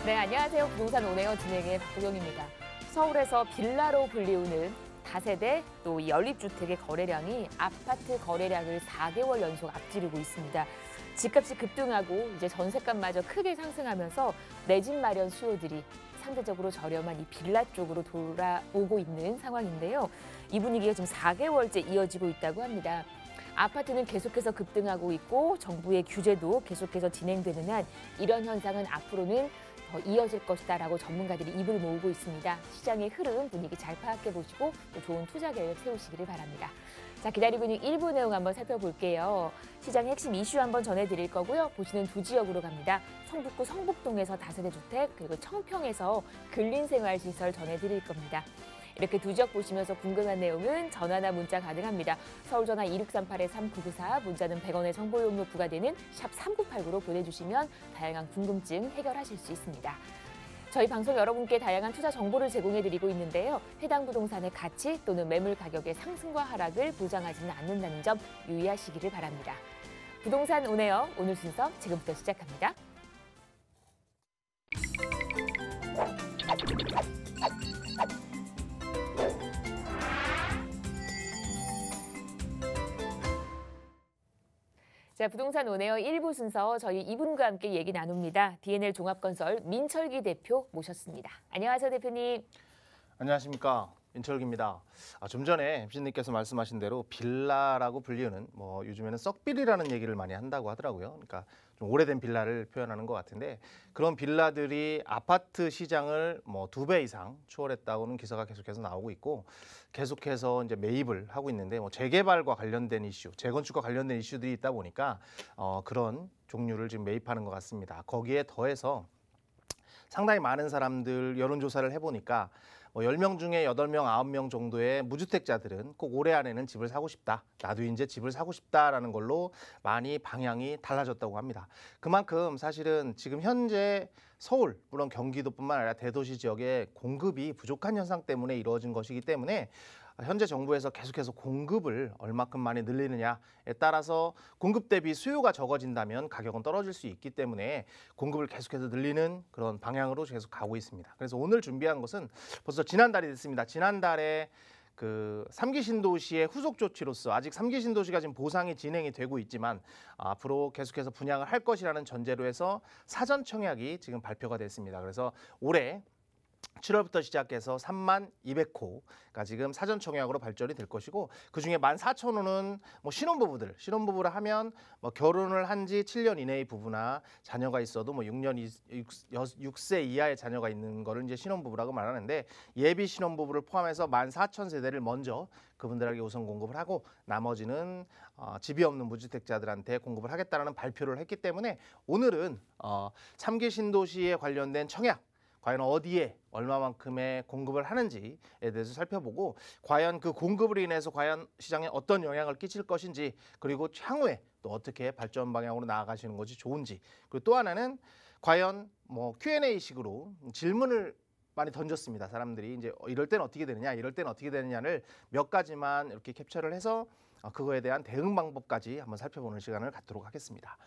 네, 안녕하세요. 부동산 온에어 진행의 박보경입니다. 서울에서 빌라로 불리우는 다세대 또 연립주택의 거래량이 아파트 거래량을 4개월 연속 앞지르고 있습니다. 집값이 급등하고 이제 전셋값마저 크게 상승하면서 내 집 마련 수요들이 상대적으로 저렴한 이 빌라 쪽으로 돌아오고 있는 상황인데요. 이 분위기가 지금 4개월째 이어지고 있다고 합니다. 아파트는 계속해서 급등하고 있고 정부의 규제도 계속해서 진행되는 한 이런 현상은 앞으로는 더 이어질 것이다라고 전문가들이 입을 모으고 있습니다. 시장의 흐름, 분위기 잘 파악해 보시고 또 좋은 투자 계획 세우시기를 바랍니다. 자, 기다리고 있는 일부 내용 한번 살펴볼게요. 시장의 핵심 이슈 한번 전해드릴 거고요. 보시는 두 지역으로 갑니다. 성북구 성북동에서 다세대 주택, 그리고 청평에서 근린생활시설 전해드릴 겁니다. 이렇게 두 지역 보시면서 궁금한 내용은 전화나 문자 가능합니다. 서울전화 2638-3994, 문자는 100원의 정보 용료 부과되는 샵 3989로 보내주시면 다양한 궁금증 해결하실 수 있습니다. 저희 방송 여러분께 다양한 투자 정보를 제공해드리고 있는데요. 해당 부동산의 가치 또는 매물 가격의 상승과 하락을 보장하지는 않는다는 점 유의하시기를 바랍니다. 부동산 온에어 오늘 순서 지금부터 시작합니다. 자, 부동산 온에어 1부 순서 저희 이분과 함께 얘기 나눕니다. DNL 종합건설 민철기 대표 모셨습니다. 안녕하세요, 대표님. 안녕하십니까, 민철기입니다. 좀 전에 MC님께서 말씀하신 대로 빌라라고 불리우는 요즘에는 썩빌이라는 얘기를 많이 한다고 하더라고요. 그러니까 좀 오래된 빌라를 표현하는 것 같은데 그런 빌라들이 아파트 시장을 2배 이상 추월했다고는 기사가 계속해서 나오고 있고 계속해서 이제 매입을 하고 있는데 재개발과 관련된 이슈, 재건축과 관련된 이슈들이 있다 보니까 그런 종류를 지금 매입하는 것 같습니다. 거기에 더해서 상당히 많은 사람들 여론조사를 해보니까 10명 중에 8명, 9명 정도의 무주택자들은 꼭 올해 안에는 집을 사고 싶다. 나도 이제 집을 사고 싶다라는 걸로 많이 방향이 달라졌다고 합니다. 그만큼 사실은 지금 현재 서울, 물론 경기도뿐만 아니라 대도시 지역의 공급이 부족한 현상 때문에 이루어진 것이기 때문에 현재 정부에서 계속해서 공급을 얼마큼 많이 늘리느냐에 따라서 공급 대비 수요가 적어진다면 가격은 떨어질 수 있기 때문에 공급을 계속해서 늘리는 그런 방향으로 계속 가고 있습니다. 그래서 오늘 준비한 것은 벌써 지난달이 됐습니다. 지난달에 그 3기 신도시의 후속 조치로서 아직 3기 신도시가 지금 보상이 진행이 되고 있지만 앞으로 계속해서 분양을 할 것이라는 전제로 해서 사전 청약이 지금 발표가 됐습니다. 그래서 올해 7월부터 시작해서 32,200호가 지금 사전 청약으로 발전이 될 것이고 그중에 14,000호는 신혼부부를 하면 결혼을 한 지 7년 이내의 부부나 자녀가 있어도 6세 이하의 자녀가 있는 거를 이제 신혼부부라고 말하는데 예비 신혼부부를 포함해서 14,000세대를 먼저 그분들에게 우선 공급을 하고 나머지는 집이 없는 무주택자들한테 공급을 하겠다는 발표를 했기 때문에 오늘은 3기 신도시에 관련된 청약 과연 어디에 얼마만큼의 공급을 하는지에 대해서 살펴보고 과연 그 공급으로 인해서 과연 시장에 어떤 영향을 끼칠 것인지 그리고 향후에 또 어떻게 발전 방향으로 나아가시는 것이 좋은지 그리고 또 하나는 과연 Q&A식으로 질문을 많이 던졌습니다. 사람들이 이제 이럴 땐 어떻게 되느냐, 이럴 땐 어떻게 되느냐를 몇 가지만 이렇게 캡처를 해서 그거에 대한 대응 방법까지 한번 살펴보는 시간을 갖도록 하겠습니다.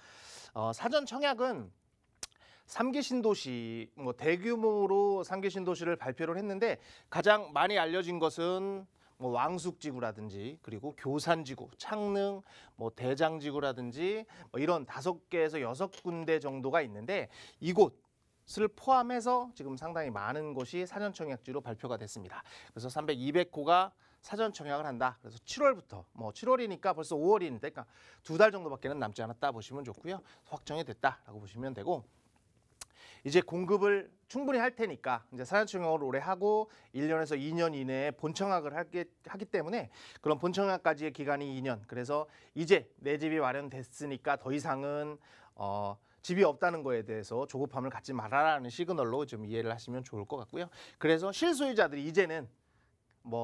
사전 청약은 3기 신도시, 대규모로 3기 신도시를 발표를 했는데 가장 많이 알려진 것은 왕숙지구라든지 그리고 교산지구, 창릉, 대장지구라든지 이런 5개에서 6군데 정도가 있는데 이곳을 포함해서 지금 상당히 많은 곳이 사전 청약지로 발표가 됐습니다. 그래서 200호가 사전 청약을 한다. 그래서 7월부터 7월이니까 벌써 5월이니까 그러니까 2달 정도밖에는 남지 않았다 보시면 좋고요. 확정이 됐다라고 보시면 되고 이제 공급을 충분히 할 테니까 이제 사전 청약을 올해 하고 1년에서 2년 이내에 본청약을 하기 때문에 그런 본청약까지의 기간이 2년. 그래서 이제 내 집이 마련됐으니까 더 이상은 집이 없다는 거에 대해서 조급함을 갖지 말아라는 시그널로 좀 이해를 하시면 좋을 것 같고요. 그래서 실소유자들이 이제는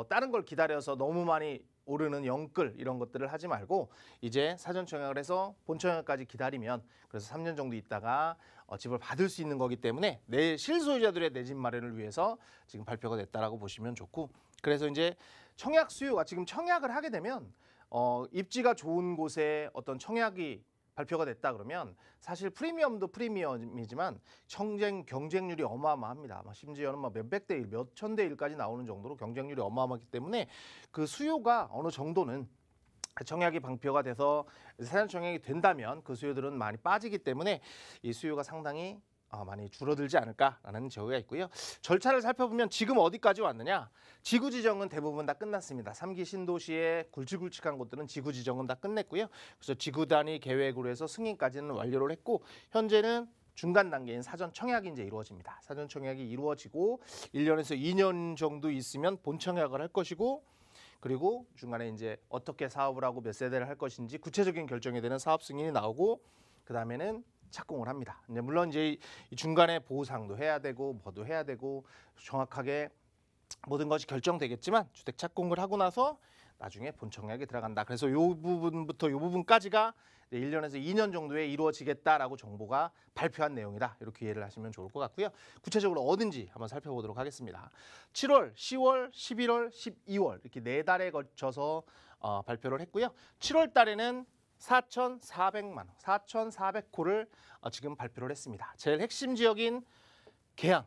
다른 걸 기다려서 너무 많이 오르는 영끌 이런 것들을 하지 말고 이제 사전 청약을 해서 본 청약까지 기다리면 그래서 3년 정도 있다가 집을 받을 수 있는 거기 때문에 내 실소유자들의 내 집 마련을 위해서 지금 발표가 됐다라고 보시면 좋고 그래서 이제 청약 수요가 지금 청약을 하게 되면 입지가 좋은 곳에 어떤 청약이 발표가 됐다 그러면 사실 프리미엄도 프리미엄이지만 경쟁률이 어마어마합니다. 심지어는 몇백 대 1, 몇천 대 1까지 나오는 정도로 경쟁률이 어마어마하기 때문에 그 수요가 어느 정도는 청약이 방표가 돼서 사전 청약이 된다면 그 수요들은 많이 빠지기 때문에 이 수요가 상당히 많이 줄어들지 않을까라는 제의가 있고요. 절차를 살펴보면 지금 어디까지 왔느냐? 지구 지정은 대부분 다 끝났습니다. 3기 신도시의 굵직굵직한 곳들은 지구 지정은 다 끝냈고요. 그래서 지구 단위 계획으로 해서 승인까지는 완료를 했고 현재는 중간 단계인 사전 청약이 이제 이루어집니다. 사전 청약이 이루어지고 1년에서 2년 정도 있으면 본 청약을 할 것이고 그리고 중간에 이제 어떻게 사업을 하고 몇 세대를 할 것인지 구체적인 결정이 되는 사업 승인이 나오고 그 다음에는 착공을 합니다. 물론 이제 이 중간에 보상도 해야 되고 뭐도 해야 되고 정확하게 모든 것이 결정되겠지만 주택 착공을 하고 나서 나중에 본 청약에 들어간다. 그래서 이 부분부터 이 부분까지가 1년에서 2년 정도에 이루어지겠다라고 정부가 발표한 내용이다. 이렇게 이해를 하시면 좋을 것 같고요. 구체적으로 어딘지 한번 살펴보도록 하겠습니다. 7월, 10월, 11월, 12월 이렇게 4달에 걸쳐서 발표를 했고요. 7월 달에는 4,400만 원, 4,400호를 지금 발표를 했습니다. 제일 핵심 지역인 계양,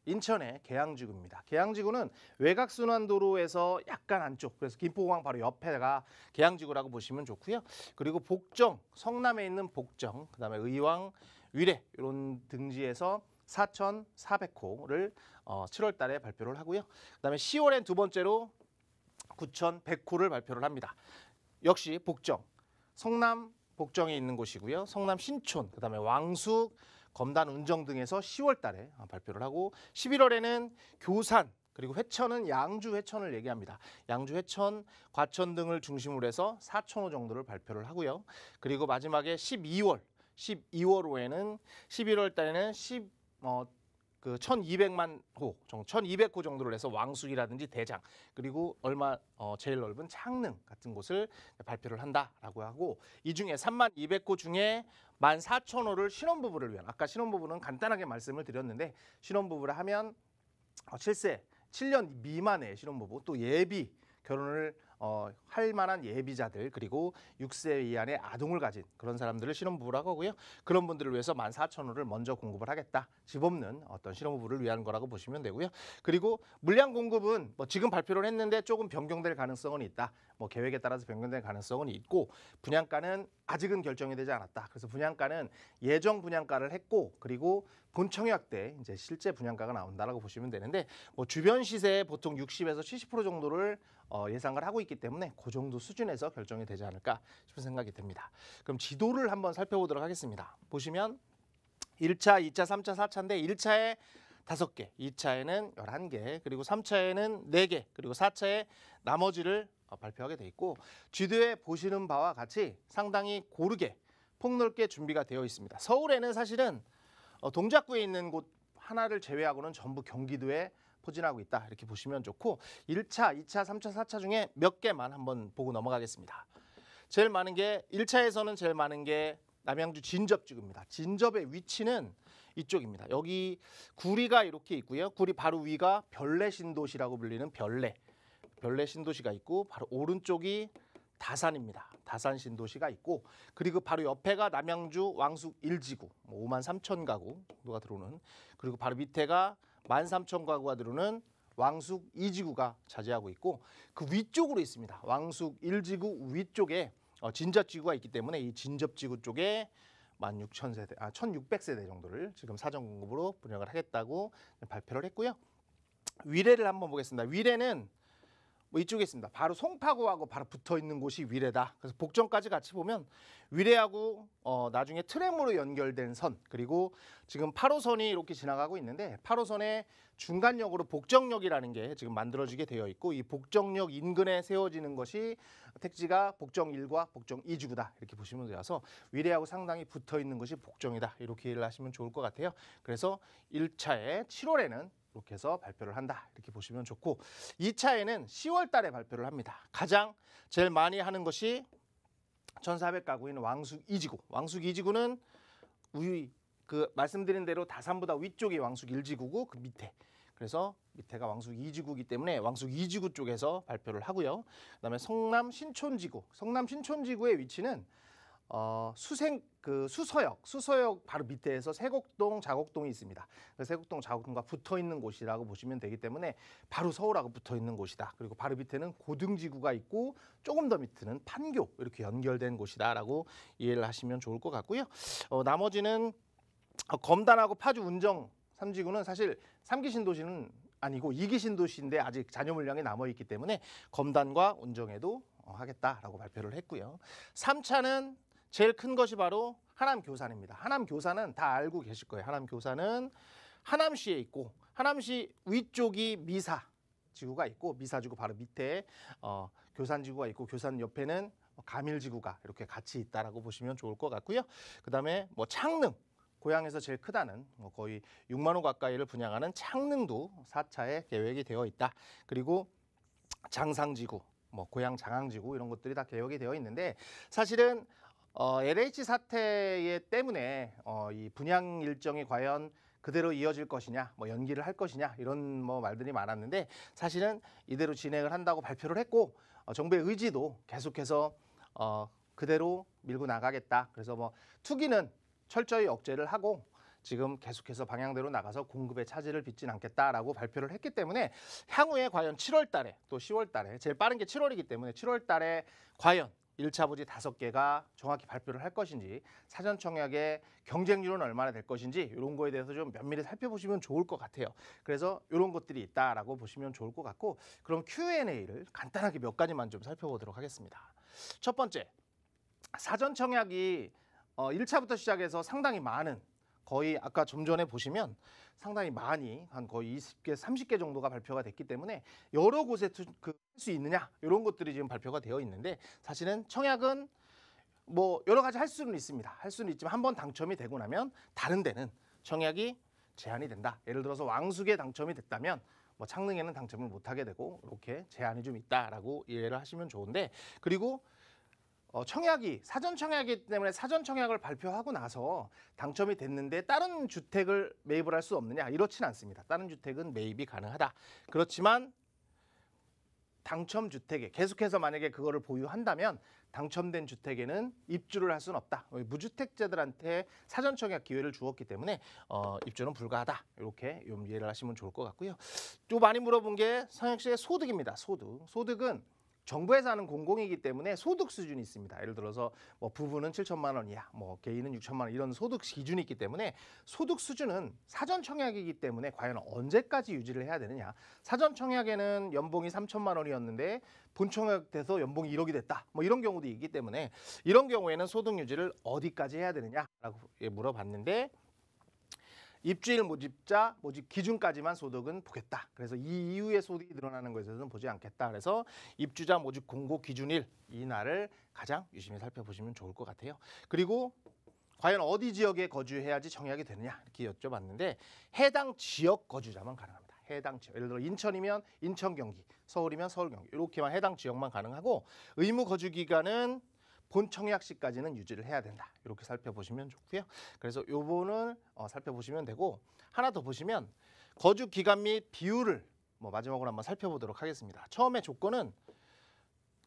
인천의 계양지구입니다. 계양지구는 외곽순환도로에서 약간 안쪽, 그래서 김포공항 바로 옆에가 계양지구라고 보시면 좋고요. 그리고 복정, 성남에 있는 복정, 그다음에 의왕, 위례 이런 등지에서 4,400호를 7월 달에 발표를 하고요. 그다음에 10월엔 두 번째로 9,100호를 발표를 합니다. 역시 복정. 성남 복정에 있는 곳이고요. 성남 신촌, 그다음에 왕숙, 검단, 운정 등에서 10월 달에 발표를 하고 11월에는 교산 그리고 회천은 양주 회천을 얘기합니다. 양주 회천, 과천 등을 중심으로 해서 4,000호 정도를 발표를 하고요. 그리고 마지막에 12월호에는 11월 달에는 1,200만 호, 1,200호 정도를 해서 왕숙이라든지 대장 그리고 제일 넓은 창릉 같은 곳을 발표를 한다라고 하고 이 중에 3200호 중에 14,000호를 신혼부부를 위한 아까 신혼부부는 간단하게 말씀을 드렸는데 신혼부부를 하면 7년 미만의 신혼부부 또 예비 결혼을 할 만한 예비자들 그리고 6세 이하의 아동을 가진 그런 사람들을 신혼부부라고 하고요. 그런 분들을 위해서 14,000호를 먼저 공급을 하겠다. 집 없는 어떤 신혼부부를 위한 거라고 보시면 되고요. 그리고 물량 공급은 지금 발표를 했는데 조금 변경될 가능성은 있다. 계획에 따라서 변경될 가능성은 있고 분양가는 아직은 결정이 되지 않았다. 그래서 분양가는 예정 분양가를 했고 그리고 본 청약 때 이제 실제 분양가가 나온다라고 보시면 되는데 주변 시세에 보통 60에서 70% 정도를 예상을 하고 있기 때문에 그 정도 수준에서 결정이 되지 않을까 싶은 생각이 듭니다. 그럼 지도를 한번 살펴보도록 하겠습니다. 보시면 1차, 2차, 3차, 4차인데 1차에 5개, 2차에는 11개, 그리고 3차에는 4개, 그리고 4차에 나머지를 발표하게 돼 있고 지도에 보시는 바와 같이 상당히 고르게 폭넓게 준비가 되어 있습니다. 서울에는 사실은 동작구에 있는 곳 하나를 제외하고는 전부 경기도에 포진하고 있다. 이렇게 보시면 좋고 1차, 2차, 3차, 4차 중에 몇 개만 한번 보고 넘어가겠습니다. 제일 많은 게 1차에서는 제일 많은 게 남양주 진접지구입니다. 진접의 위치는 이쪽입니다. 여기 구리가 이렇게 있고요. 구리 바로 위가 별내 신도시라고 불리는 별내 신도시가 있고 바로 오른쪽이 다산입니다. 다산 신도시가 있고 그리고 바로 옆에가 남양주 왕숙 1지구 53,000 가구 정도가 들어오는 그리고 바로 밑에가 13,000 가구가 들어오는 왕숙 2지구가 차지하고 있고 그 위쪽으로 있습니다. 왕숙 1지구 위쪽에 진접지구가 있기 때문에 이 진접지구 쪽에 1,600세대 정도를 지금 사전 공급으로 분양을 하겠다고 발표를 했고요. 위례를 한번 보겠습니다. 위례는 이쪽에 있습니다. 바로 송파구하고 바로 붙어 있는 곳이 위례다. 그래서 복정까지 같이 보면 위례하고 나중에 트램으로 연결된 선 그리고 지금 8호선이 이렇게 지나가고 있는데 8호선의 중간역으로 복정역이라는 게 지금 만들어지게 되어 있고 이 복정역 인근에 세워지는 것이 택지가 복정 1과 복정 2지구다. 이렇게 보시면 되어서 위례하고 상당히 붙어 있는 것이 복정이다. 이렇게 이해를 하시면 좋을 것 같아요. 그래서 1차에 7월에는 이렇게 해서 발표를 한다. 이렇게 보시면 좋고 2차에는 10월 달에 발표를 합니다. 가장 제일 많이 하는 것이 1,400가구인 왕숙 2지구. 왕숙 2지구는 말씀드린 대로 다산보다 위쪽이 왕숙 1지구고 그 밑에. 그래서 밑에가 왕숙 2지구이기 때문에 왕숙 2지구 쪽에서 발표를 하고요. 그다음에 성남 신촌지구. 성남 신촌지구의 위치는 수서역 바로 밑에서 세곡동, 자곡동이 있습니다. 세곡동, 자곡동과 붙어 있는 곳이라고 보시면 되기 때문에 바로 서울하고 붙어 있는 곳이다. 그리고 바로 밑에는 고등지구가 있고 조금 더 밑에는 판교 이렇게 연결된 곳이다라고 이해를 하시면 좋을 것 같고요. 나머지는 검단하고 파주, 운정 3지구는 사실 3기 신도시는 아니고 2기 신도시인데 아직 잔여 물량이 남아 있기 때문에 검단과 운정에도 하겠다라고 발표를 했고요. 3차는 제일 큰 것이 바로 하남교산입니다. 하남교산은 다 알고 계실 거예요. 하남교산은 하남시에 있고 하남시 위쪽이 미사지구가 있고 미사지구 바로 밑에 교산지구가 있고 교산 옆에는 가밀지구가 이렇게 같이 있다라고 보시면 좋을 것 같고요. 그다음에 뭐 창릉 고향에서 제일 크다는 거의 6만 호 가까이를 분양하는 창릉도 4차에 계획이 되어 있다. 그리고 장상지구, 고향 장항지구 이런 것들이 다 계획이 되어 있는데 사실은 LH 사태 때문에 이 분양 일정이 과연 그대로 이어질 것이냐, 연기를 할 것이냐 이런 말들이 많았는데 사실은 이대로 진행을 한다고 발표를 했고 정부의 의지도 계속해서 그대로 밀고 나가겠다. 그래서 투기는 철저히 억제를 하고 지금 계속해서 방향대로 나가서 공급에 차질을 빚진 않겠다라고 발표를 했기 때문에 향후에 과연 7월 달에 또 10월 달에 제일 빠른 게 7월이기 때문에 7월 달에 과연 1차 부지 5개가 정확히 발표를 할 것인지 사전 청약의 경쟁률은 얼마나 될 것인지 이런 거에 대해서 좀 면밀히 살펴보시면 좋을 것 같아요. 그래서 이런 것들이 있다라고 보시면 좋을 것 같고 그럼 Q&A를 간단하게 몇 가지만 좀 살펴보도록 하겠습니다. 첫 번째, 사전 청약이 1차부터 시작해서 상당히 많은 거의 아까 좀 전에 보시면 상당히 많이 한 거의 20개, 30개 정도가 발표가 됐기 때문에 여러 곳에 할 수 있느냐 이런 것들이 지금 발표가 되어 있는데 사실은 청약은 여러 가지 할 수는 있습니다. 할 수는 있지만 한번 당첨이 되고 나면 다른 데는 청약이 제한이 된다. 예를 들어서 왕숙에 당첨이 됐다면 창릉에는 당첨을 못하게 되고 이렇게 제한이 좀 있다라고 이해를 하시면 좋은데 그리고 청약이 사전 청약이기 때문에 사전 청약을 발표하고 나서 당첨이 됐는데 다른 주택을 매입을 할 수 없느냐 이렇지는 않습니다. 다른 주택은 매입이 가능하다. 그렇지만 당첨 주택에 계속해서 만약에 그거를 보유한다면 당첨된 주택에는 입주를 할 수는 없다. 무주택자들한테 사전 청약 기회를 주었기 때문에 입주는 불가하다. 이렇게 이해를 하시면 좋을 것 같고요. 또 많이 물어본 게 성혁 씨의 소득입니다. 소득은 정부에서 하는 공공이기 때문에 소득 수준이 있습니다. 예를 들어서 부부는 7천만 원 이하, 개인은 6천만 원 이런 소득 기준이 있기 때문에 소득 수준은 사전 청약이기 때문에 과연 언제까지 유지를 해야 되느냐. 사전 청약에는 연봉이 3천만 원이었는데 본 청약 돼서 연봉이 1억이 됐다. 이런 경우도 있기 때문에 이런 경우에는 소득 유지를 어디까지 해야 되느냐라고 물어봤는데 입주일 모집자 모집 기준까지만 소득은 보겠다. 그래서 이 이후에 소득이 늘어나는 것에 대해서는 보지 않겠다. 그래서 입주자 모집 공고 기준일 이 날을 가장 유심히 살펴보시면 좋을 것 같아요. 그리고 과연 어디 지역에 거주해야지 청약이 되느냐 이렇게 여쭤봤는데 해당 지역 거주자만 가능합니다. 해당 지역. 예를 들어 인천이면 인천 경기, 서울이면 서울 경기 이렇게만 해당 지역만 가능하고 의무 거주 기간은 본 청약 시까지는 유지를 해야 된다. 이렇게 살펴보시면 좋고요. 그래서 요번을 살펴보시면 되고 하나 더 보시면 거주 기간 및 비율을 마지막으로 한번 살펴보도록 하겠습니다. 처음에 조건은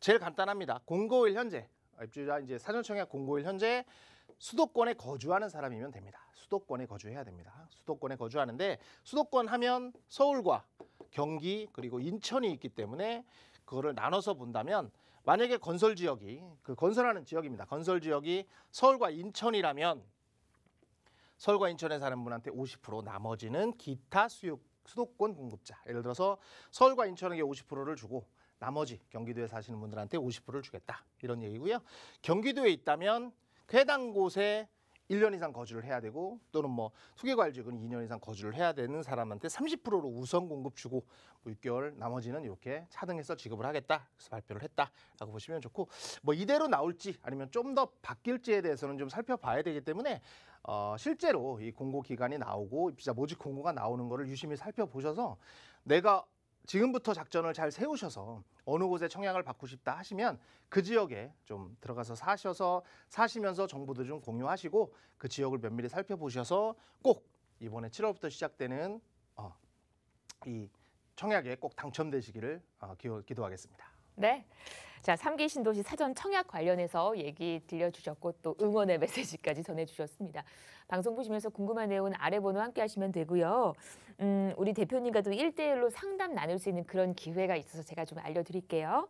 제일 간단합니다. 공고일 현재 입주자 이제 사전 청약 공고일 현재 수도권에 거주하는 사람이면 됩니다. 수도권에 거주해야 됩니다. 수도권에 거주하는데 수도권 하면 서울과 경기 그리고 인천이 있기 때문에 그거를 나눠서 본다면 만약에 건설 지역이 건설하는 지역입니다. 건설 지역이 서울과 인천이라면 서울과 인천에 사는 분한테 50% 나머지는 기타 수도권 공급자. 예를 들어서 서울과 인천에게 50%를 주고 나머지 경기도에 사시는 분들한테 50%를 주겠다. 이런 얘기고요. 경기도에 있다면 그 해당 곳에 1년 이상 거주를 해야 되고 또는 투기과일지역은 2년 이상 거주를 해야 되는 사람한테 30%로 우선 공급 주고 6개월 나머지는 이렇게 차등해서 지급을 하겠다. 그래서 발표를 했다라고 보시면 좋고 이대로 나올지 아니면 좀 더 바뀔지에 대해서는 좀 살펴봐야 되기 때문에 실제로 이 공고 기간이 나오고 입주자 모집 공고가 나오는 거를 유심히 살펴보셔서 내가 지금부터 작전을 잘 세우셔서 어느 곳에 청약을 받고 싶다 하시면 그 지역에 좀 들어가서 사시면서 정보도 좀 공유하시고 그 지역을 면밀히 살펴보셔서 꼭 이번에 7월부터 시작되는 이 청약에 꼭 당첨되시기를 기도하겠습니다. 네. 자, 3기 신도시 사전 청약 관련해서 얘기 들려주셨고 또 응원의 메시지까지 전해주셨습니다. 방송 보시면서 궁금한 내용은 아래 번호 함께 하시면 되고요. 우리 대표님과도 1대1로 상담 나눌 수 있는 그런 기회가 있어서 제가 좀 알려드릴게요.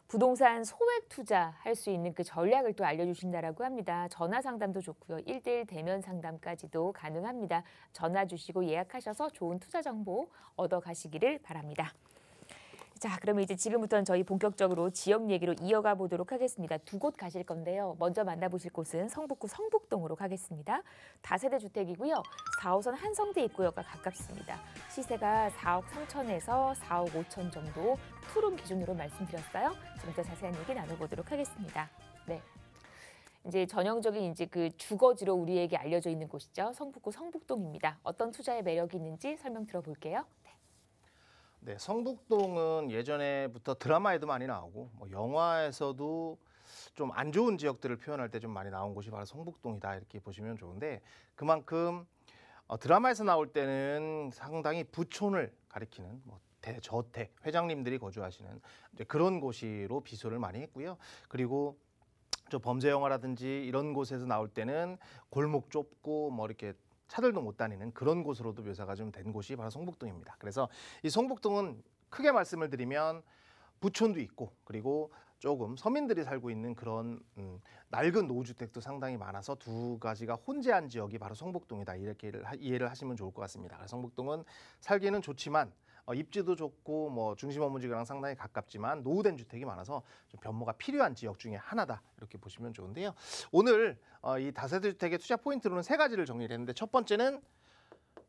부동산 소액 투자할 수 있는 그 전략을 또 알려주신다라고 합니다. 전화 상담도 좋고요. 1대1 대면 상담까지도 가능합니다. 전화 주시고 예약하셔서 좋은 투자 정보 얻어가시기를 바랍니다. 자, 그러면 이제 지금부터는 저희 본격적으로 지역 얘기로 이어가 보도록 하겠습니다. 두 곳 가실 건데요. 먼저 만나보실 곳은 성북구 성북동으로 가겠습니다. 다세대 주택이고요. 4호선 한성대 입구역과 가깝습니다. 시세가 4억 3천에서 4억 5천 정도 투룸 기준으로 말씀드렸어요. 지금부터 자세한 얘기 나눠보도록 하겠습니다. 네. 이제 전형적인 이제 그 주거지로 우리에게 알려져 있는 곳이죠. 성북구 성북동입니다. 어떤 투자의 매력이 있는지 설명 들어볼게요. 네, 성북동은 예전에부터 드라마에도 많이 나오고 뭐 영화에서도 좀 안 좋은 지역들을 표현할 때 좀 많이 나온 곳이 바로 성북동이다 이렇게 보시면 좋은데 그만큼 드라마에서 나올 때는 상당히 부촌을 가리키는 뭐 대저택 회장님들이 거주하시는 이제 그런 곳으로 비소를 많이 했고요. 그리고 저 범죄 영화라든지 이런 곳에서 나올 때는 골목 좁고 뭐 이렇게 차들도 못 다니는 그런 곳으로도 묘사가 좀 된 곳이 바로 성북동입니다. 그래서 이 성북동은 크게 말씀을 드리면 부촌도 있고 그리고 조금 서민들이 살고 있는 그런 낡은 노후주택도 상당히 많아서 두 가지가 혼재한 지역이 바로 성북동이다 이렇게 이해를 하시면 좋을 것 같습니다. 그래서 성북동은 살기는 좋지만 입지도 좋고 뭐 중심 업무지구랑 상당히 가깝지만 노후된 주택이 많아서 좀 변모가 필요한 지역 중에 하나다 이렇게 보시면 좋은데요. 오늘 이 다세대 주택의 투자 포인트로는 세 가지를 정리를 했는데 첫 번째는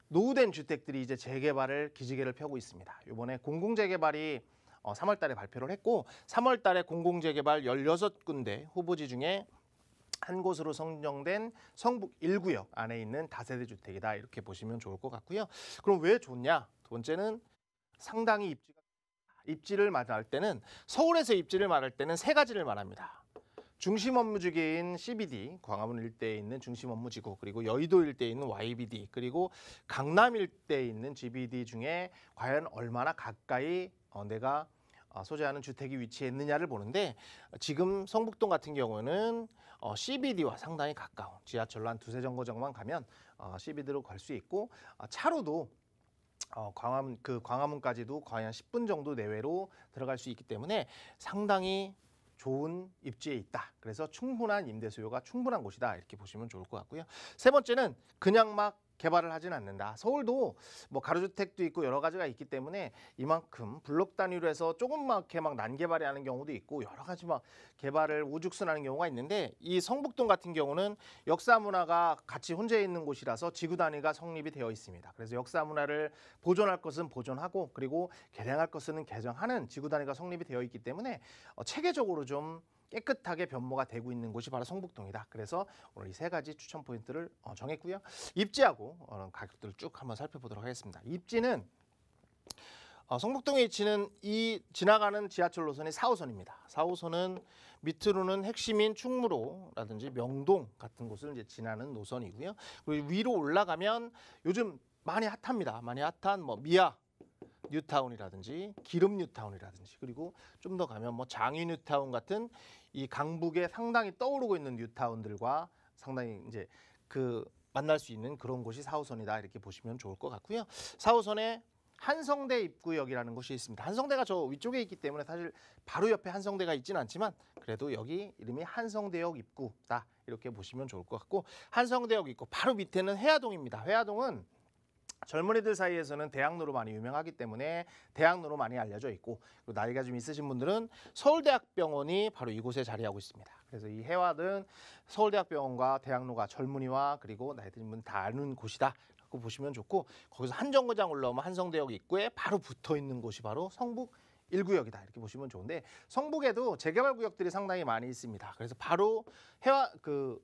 노후된 주택들이 이제 재개발을 기지개를 펴고 있습니다. 이번에 공공재개발이 3월 달에 발표를 했고 3월 달에 공공재개발 16군데 후보지 중에 한 곳으로 선정된 성북 1구역 안에 있는 다세대 주택이다 이렇게 보시면 좋을 것 같고요. 그럼 왜 좋냐? 두 번째는 상당히 입지를 말할 때는 서울에서 입지를 말할 때는 세 가지를 말합니다. 중심 업무지구인 CBD, 광화문 일대에 있는 중심 업무지구, 그리고 여의도 일대에 있는 YBD, 그리고 강남 일대에 있는 GBD 중에 과연 얼마나 가까이 내가 소재하는 주택이 위치했느냐를 보는데 지금 성북동 같은 경우는 CBD와 상당히 가까운 지하철로 한 두세 정거장만 가면 CBD로 갈 수 있고 차로도 광화문까지도 거의 한 10분 정도 내외로 들어갈 수 있기 때문에 상당히 좋은 입지에 있다. 그래서 충분한 임대 수요가 충분한 곳이다. 이렇게 보시면 좋을 것 같고요. 세 번째는 그냥 막 개발을 하진 않는다. 서울도 뭐 가로주택도 있고 여러 가지가 있기 때문에 이만큼 블록 단위로 해서 조금맣게 막 난개발이 하는 경우도 있고 여러 가지 막 개발을 우죽순하는 경우가 있는데 이 성북동 같은 경우는 역사 문화가 같이 혼재해 있는 곳이라서 지구 단위가 성립이 되어 있습니다. 그래서 역사 문화를 보존할 것은 보존하고 그리고 개량할 것은 개정하는 지구 단위가 성립이 되어 있기 때문에 체계적으로 좀 깨끗하게 변모가 되고 있는 곳이 바로 성북동이다. 그래서 오늘 이 세 가지 추천 포인트를 정했고요. 입지하고 가격들을 쭉 한번 살펴보도록 하겠습니다. 입지는 성북동에 위치는 이 지나가는 지하철 노선이 4호선입니다. 4호선은 밑으로는 핵심인 충무로라든지 명동 같은 곳을 이제 지나는 노선이고요. 그리고 위로 올라가면 요즘 많이 핫합니다. 많이 핫한 뭐 미아 뉴타운이라든지 기름 뉴타운이라든지 그리고 좀 더 가면 뭐 장위 뉴타운 같은 이 강북에 상당히 떠오르고 있는 뉴타운들과 상당히 이제 그 만날 수 있는 그런 곳이 4호선이다 이렇게 보시면 좋을 것 같고요. 4호선에 한성대 입구역이라는 곳이 있습니다. 한성대가 저 위쪽에 있기 때문에 사실 바로 옆에 한성대가 있지는 않지만 그래도 여기 이름이 한성대역 입구다 이렇게 보시면 좋을 것 같고 한성대역 입구 바로 밑에는 해화동입니다. 해화동은 젊은이들 사이에서는 대학로로 많이 유명하기 때문에 대학로로 많이 알려져 있고 그리고 나이가 좀 있으신 분들은 서울대학병원이 바로 이곳에 자리하고 있습니다. 그래서 이 해화는 서울대학병원과 대학로가 젊은이와 그리고 나이 드신 분 다 아는 곳이다. 라고 보시면 좋고 거기서 한 정거장 올라오면 한성대역 입구에 바로 붙어 있는 곳이 바로 성북 1구역이다 이렇게 보시면 좋은데 성북에도 재개발 구역들이 상당히 많이 있습니다. 그래서 바로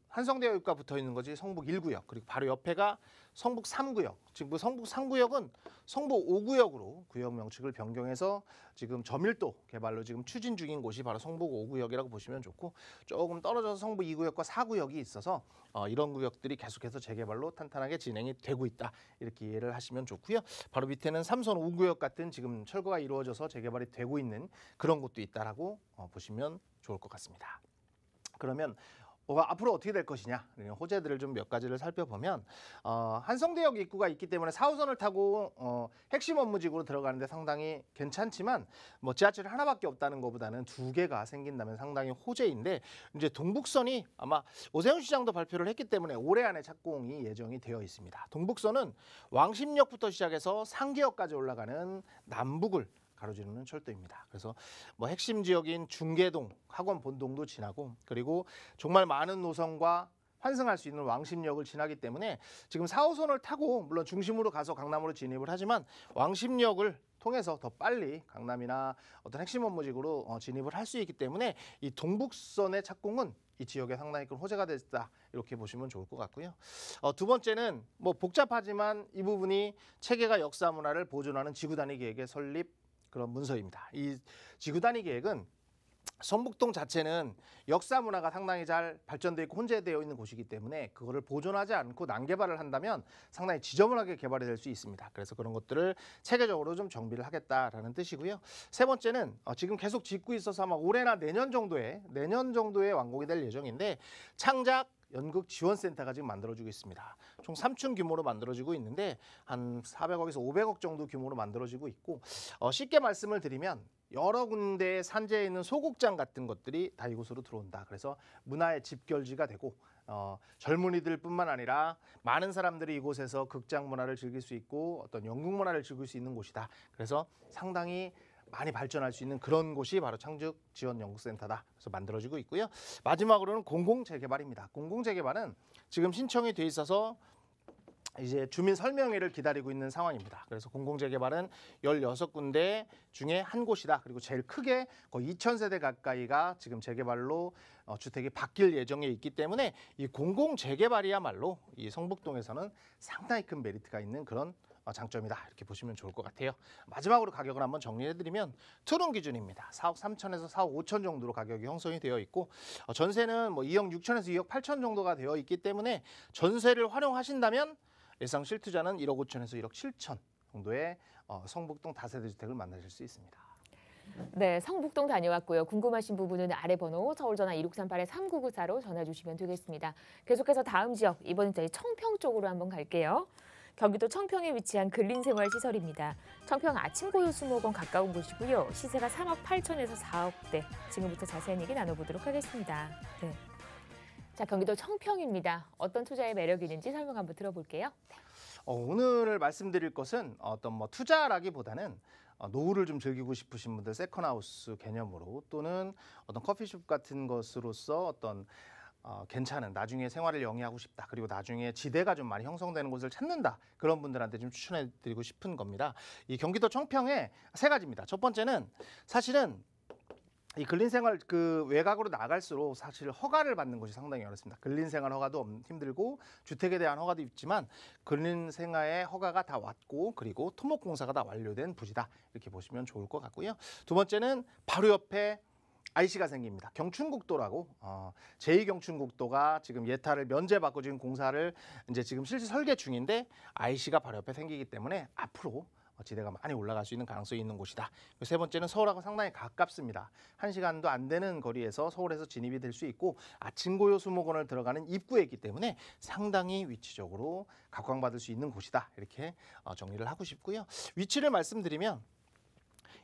한성대역과 붙어 있는 것이 성북 1구역 그리고 바로 옆에가 성북 3구역, 지금 성북 3구역은 성북 5구역으로 구역 명칭을 변경해서 지금 저밀도 개발로 지금 추진 중인 곳이 바로 성북 5구역이라고 보시면 좋고, 조금 떨어져서 성북 2구역과 4구역이 있어서 이런 구역들이 계속해서 재개발로 탄탄하게 진행이 되고 있다, 이렇게 이해를 하시면 좋고요. 바로 밑에는 삼선 5구역 같은 지금 철거가 이루어져서 재개발이 되고 있는 그런 곳도 있다라고 보시면 좋을 것 같습니다. 그러면 앞으로 어떻게 될 것이냐, 호재들을 좀 몇 가지를 살펴보면, 한성대역 입구가 있기 때문에 4호선을 타고 핵심 업무지구로 들어가는데 상당히 괜찮지만, 뭐 지하철이 하나밖에 없다는 것보다는 2개가 생긴다면 상당히 호재인데, 이제 동북선이 아마 오세훈 시장도 발표를 했기 때문에 올해 안에 착공이 예정이 되어 있습니다. 동북선은 왕십역부터 시작해서 상계역까지 올라가는 남북을 가로지르는 철도입니다. 그래서 뭐 핵심 지역인 중계동, 학원 본동도 지나고, 그리고 정말 많은 노선과 환승할 수 있는 왕십역을 지나기 때문에 지금 4호선을 타고 물론 중심으로 가서 강남으로 진입을 하지만 왕십역을 통해서 더 빨리 강남이나 어떤 핵심 업무지구로 진입을 할 수 있기 때문에 이 동북선의 착공은 이 지역에 상당히 큰 호재가 됐다, 이렇게 보시면 좋을 것 같고요. 두 번째는 뭐 복잡하지만 이 부분이 체계가 역사 문화를 보존하는 지구 단위 계획의 설립 그런 문서입니다. 이 지구 단위 계획은 성북동 자체는 역사 문화가 상당히 잘 발전되어 있고 혼재되어 있는 곳이기 때문에 그거를 보존하지 않고 난개발을 한다면 상당히 지저분하게 개발이 될 수 있습니다. 그래서 그런 것들을 체계적으로 좀 정비를 하겠다라는 뜻이고요. 세 번째는 지금 계속 짓고 있어서 아마 올해나 내년 정도에 완공이 될 예정인데, 창작 연극 지원센터가 지금 만들어지고 있습니다. 총 3층 규모로 만들어지고 있는데 한 400억에서 500억 정도 규모로 만들어지고 있고, 쉽게 말씀을 드리면 여러 군데에 산재해 있는 소극장 같은 것들이 다 이곳으로 들어온다. 그래서 문화의 집결지가 되고 젊은이들뿐만 아니라 많은 사람들이 이곳에서 극장 문화를 즐길 수 있고 어떤 연극 문화를 즐길 수 있는 곳이다. 그래서 상당히 많이 발전할 수 있는 그런 곳이 바로 창직 지원 연구센터다. 그래서 만들어지고 있고요. 마지막으로는 공공재개발입니다. 공공재개발은 지금 신청이 돼 있어서 이제 주민 설명회를 기다리고 있는 상황입니다. 그래서 공공재개발은 16군데 중에 한 곳이다. 그리고 제일 크게 거의 2,000세대 가까이가 지금 재개발로 주택이 바뀔 예정에 있기 때문에 이 공공재개발이야말로 이 성북동에서는 상당히 큰 메리트가 있는 그런 장점이다, 이렇게 보시면 좋을 것 같아요. 마지막으로 가격을 한번 정리해드리면 투룸 기준입니다. 4억 3천에서 4억 5천 정도로 가격이 형성이 되어 있고, 전세는 뭐 2억 6천에서 2억 8천 정도가 되어 있기 때문에 전세를 활용하신다면 예상 실투자는 1억 5천에서 1억 7천 정도의 성북동 다세대 주택을 만나실 수 있습니다. 네, 성북동 다녀왔고요. 궁금하신 부분은 아래 번호 서울전화 1638-3994로 전화 주시면 되겠습니다. 계속해서 다음 지역, 이번엔 저희 청평 쪽으로 한번 갈게요. 경기도 청평에 위치한 근린생활시설입니다. 청평 아침고요수목원 가까운 곳이고요. 시세가 3억 8천에서 4억대. 지금부터 자세한 얘기 나눠보도록 하겠습니다. 네. 자, 경기도 청평입니다. 어떤 투자의 매력이 있는지 설명 한번 들어볼게요. 네. 오늘 말씀드릴 것은 어떤 뭐 투자라기보다는 노후를 좀 즐기고 싶으신 분들 세컨하우스 개념으로, 또는 어떤 커피숍 같은 것으로서 어떤 괜찮은 나중에 생활을 영위하고 싶다, 그리고 나중에 지대가 좀 많이 형성되는 곳을 찾는다, 그런 분들한테 좀 추천해드리고 싶은 겁니다. 이 경기도 청평에 세 가지입니다. 첫 번째는 사실은 이 근린생활 외곽으로 나갈수록 사실 허가를 받는 것이 상당히 어렵습니다. 근린생활 허가도 힘들고 주택에 대한 허가도 있지만 근린생활의 허가가 다 왔고, 그리고 토목공사가 다 완료된 부지다, 이렇게 보시면 좋을 것 같고요. 두 번째는 바로 옆에 IC가 생깁니다. 경춘국도라고 제2경춘국도가 지금 예타를 면제받고 지금 공사를 이제 지금 실시 설계 중인데, IC가 바로 옆에 생기기 때문에 앞으로 지대가 많이 올라갈 수 있는 가능성이 있는 곳이다. 세 번째는 서울하고 상당히 가깝습니다. 1시간도 안 되는 거리에서 서울에서 진입이 될 수 있고, 아침고요 수목원을 들어가는 입구에 있기 때문에 상당히 위치적으로 각광받을 수 있는 곳이다, 이렇게 정리를 하고 싶고요. 위치를 말씀드리면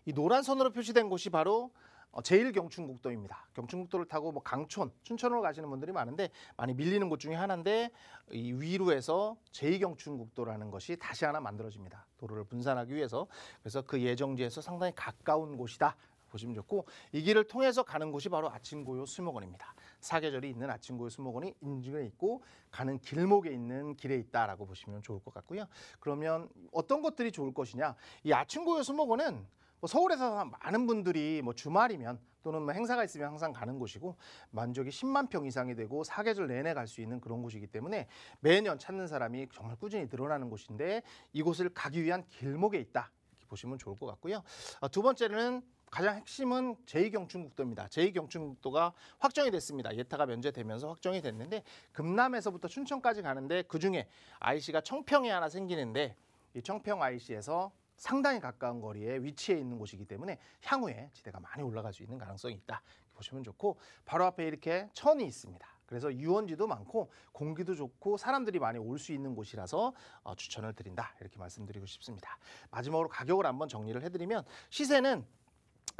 이 노란 선으로 표시된 곳이 바로 제1경춘국도입니다. 경춘국도를 타고 뭐 강촌, 춘천으로 가시는 분들이 많은데 많이 밀리는 곳 중에 하나인데, 이 위로 해서 제2경춘국도라는 것이 다시 하나 만들어집니다. 도로를 분산하기 위해서. 그래서 그 예정지에서 상당히 가까운 곳이다 보시면 좋고, 이 길을 통해서 가는 곳이 바로 아침고요 수목원입니다. 사계절이 있는 아침고요 수목원이 인근에 있고 가는 길목에 있는 길에 있다라고 보시면 좋을 것 같고요. 그러면 어떤 것들이 좋을 것이냐? 이 아침고요 수목원은 뭐 서울에서 많은 분들이 뭐 주말이면 또는 뭐 행사가 있으면 항상 가는 곳이고 면적이 10만 평 이상이 되고 사계절 내내 갈 수 있는 그런 곳이기 때문에 매년 찾는 사람이 정말 꾸준히 늘어나는 곳인데 이곳을 가기 위한 길목에 있다 이렇게 보시면 좋을 것 같고요. 두 번째는 가장 핵심은 제2경춘국도입니다. 제2경춘국도가 확정이 됐습니다. 예타가 면제되면서 확정이 됐는데 금남에서부터 춘천까지 가는데 그중에 IC가 청평에 하나 생기는데 이 청평 IC에서 상당히 가까운 거리에 위치해 있는 곳이기 때문에 향후에 지대가 많이 올라갈 수 있는 가능성이 있다. 보시면 좋고 바로 앞에 이렇게 천이 있습니다. 그래서 유원지도 많고 공기도 좋고 사람들이 많이 올 수 있는 곳이라서 추천을 드린다. 이렇게 말씀드리고 싶습니다. 마지막으로 가격을 한번 정리를 해드리면 시세는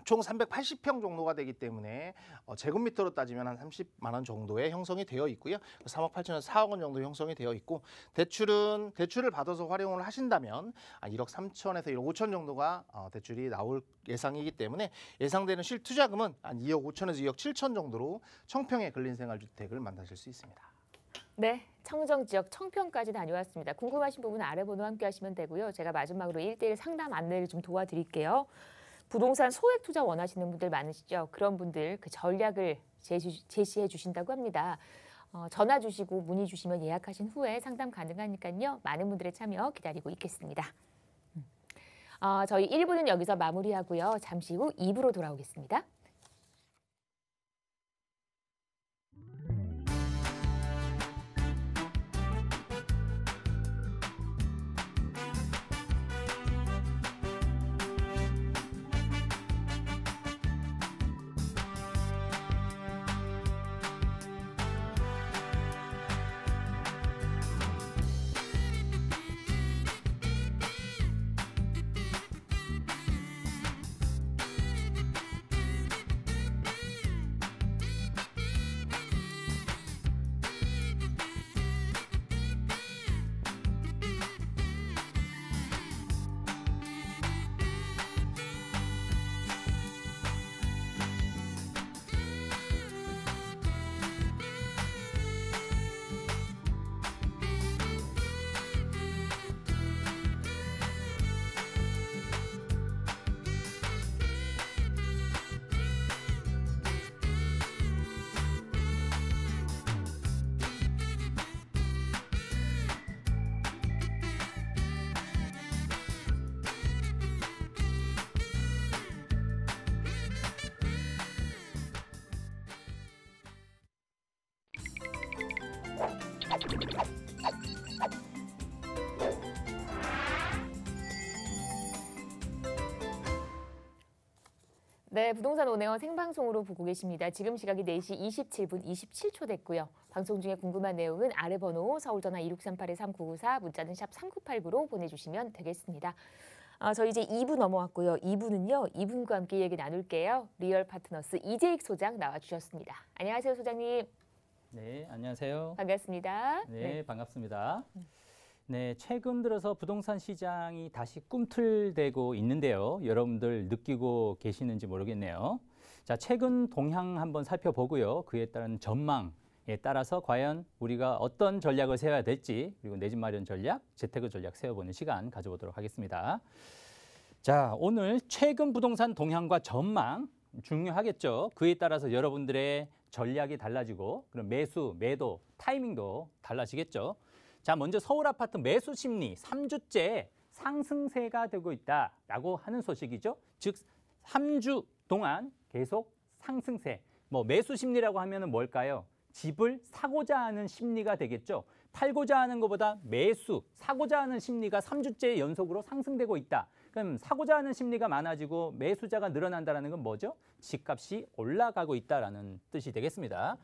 총 380평 정도가 되기 때문에 제곱미터로 따지면 한 30만 원 정도의 형성이 되어 있고요. 3억 8천에서 4억 원 정도 형성이 되어 있고 대출을 받아서 활용을 하신다면 1억 3천에서 1억 5천 정도가 대출이 나올 예상이기 때문에 예상되는 실투자금은 한 2억 5천에서 2억 7천 정도로 청평의 근린생활주택을 만나실 수 있습니다. 네, 청정 지역 청평까지 다녀왔습니다. 궁금하신 부분은 아래 번호 함께 하시면 되고요. 제가 마지막으로 1:1 상담 안내를 좀 도와드릴게요. 부동산 소액 투자 원하시는 분들 많으시죠? 그런 분들 그 전략을 제시해 주신다고 합니다. 전화 주시고 문의 주시면 예약하신 후에 상담 가능하니까요. 많은 분들의 참여 기다리고 있겠습니다. 저희 1부는 여기서 마무리하고요. 잠시 후 2부로 돌아오겠습니다. 네, 부동산 오네어 생방송으로 보고 계십니다. 지금 시각이 4시 27분 27초 됐고요. 방송 중에 궁금한 내용은 아래 번호 서울전화 2638-3994 문자는 샵 3989로 보내주시면 되겠습니다. 저희 이제 2부 넘어왔고요. 2부는요. 이분과 함께 얘기 나눌게요. 리얼 파트너스 이재익 소장 나와주셨습니다. 안녕하세요, 소장님. 네, 안녕하세요. 반갑습니다. 네, 반갑습니다. 네, 최근 들어서 부동산 시장이 다시 꿈틀대고 있는데요. 여러분들 느끼고 계시는지 모르겠네요. 자, 최근 동향 한번 살펴보고요. 그에 따른 전망에 따라서 과연 우리가 어떤 전략을 세워야 될지, 그리고 내 집 마련 전략, 재테크 전략 세워보는 시간 가져보도록 하겠습니다. 자, 오늘 최근 부동산 동향과 전망 중요하겠죠. 그에 따라서 여러분들의 전략이 달라지고 그럼 매수, 매도, 타이밍도 달라지겠죠. 자, 먼저 서울 아파트 매수 심리 3주째 상승세가 되고 있다라고 하는 소식이죠. 즉 3주 동안 계속 상승세. 매수 심리라고 하면은 뭘까요? 집을 사고자 하는 심리가 되겠죠. 팔고자 하는 것보다 매수, 사고자 하는 심리가 3주째 연속으로 상승되고 있다. 그럼 사고자 하는 심리가 많아지고 매수자가 늘어난다는 건 뭐죠? 집값이 올라가고 있다라는 뜻이 되겠습니다.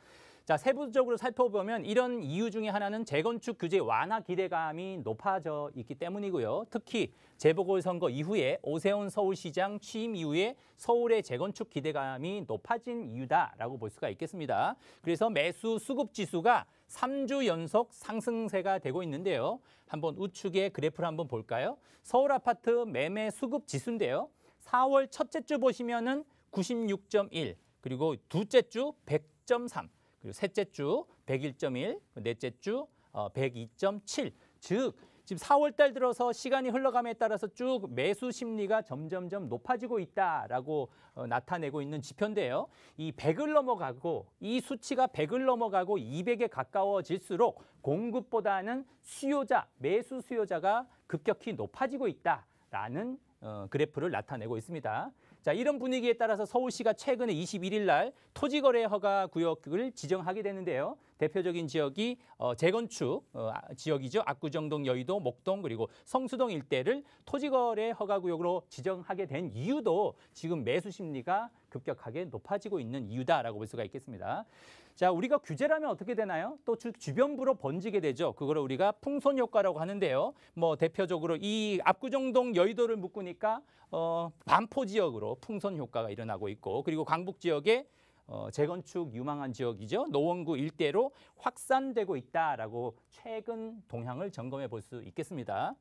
자, 세부적으로 살펴보면 이런 이유 중에 하나는 재건축 규제 완화 기대감이 높아져 있기 때문이고요. 특히 재보궐선거 이후에 오세훈 서울시장 취임 이후에 서울의 재건축 기대감이 높아진 이유다라고 볼 수가 있겠습니다. 그래서 매수 수급 지수가 3주 연속 상승세가 되고 있는데요. 한번 우측의 그래프를 한번 볼까요? 서울 아파트 매매 수급 지수인데요. 4월 첫째 주 보시면은 96.1, 그리고 둘째 주 100.3, 그리고 셋째 주 101.1, 넷째 주 102.7. 즉 지금 4월 달 들어서 시간이 흘러감에 따라서 쭉 매수 심리가 점점점 높아지고 있다라고 나타내고 있는 지표인데요. 이 100을 넘어가고 이 수치가 100을 넘어가고 200에 가까워질수록 공급보다는 수요자, 매수 수요자가 급격히 높아지고 있다라는 그래프를 나타내고 있습니다. 자, 이런 분위기에 따라서 서울시가 최근에 21일 날 토지거래 허가 구역을 지정하게 되는데요. 대표적인 지역이 재건축 지역이죠. 압구정동, 여의도, 목동 그리고 성수동 일대를 토지거래 허가 구역으로 지정하게 된 이유도 지금 매수 심리가 급격하게 높아지고 있는 이유다라고 볼 수가 있겠습니다. 자, 우리가 규제라면 어떻게 되나요? 또 주변부로 번지게 되죠. 그거를 우리가 풍선 효과라고 하는데요. 뭐 대표적으로 이 압구정동 여의도를 묶으니까 반포 지역으로 풍선 효과가 일어나고 있고, 그리고 강북 지역에 재건축 유망한 지역이죠. 노원구 일대로 확산되고 있다라고 최근 동향을 점검해 볼 수 있겠습니다.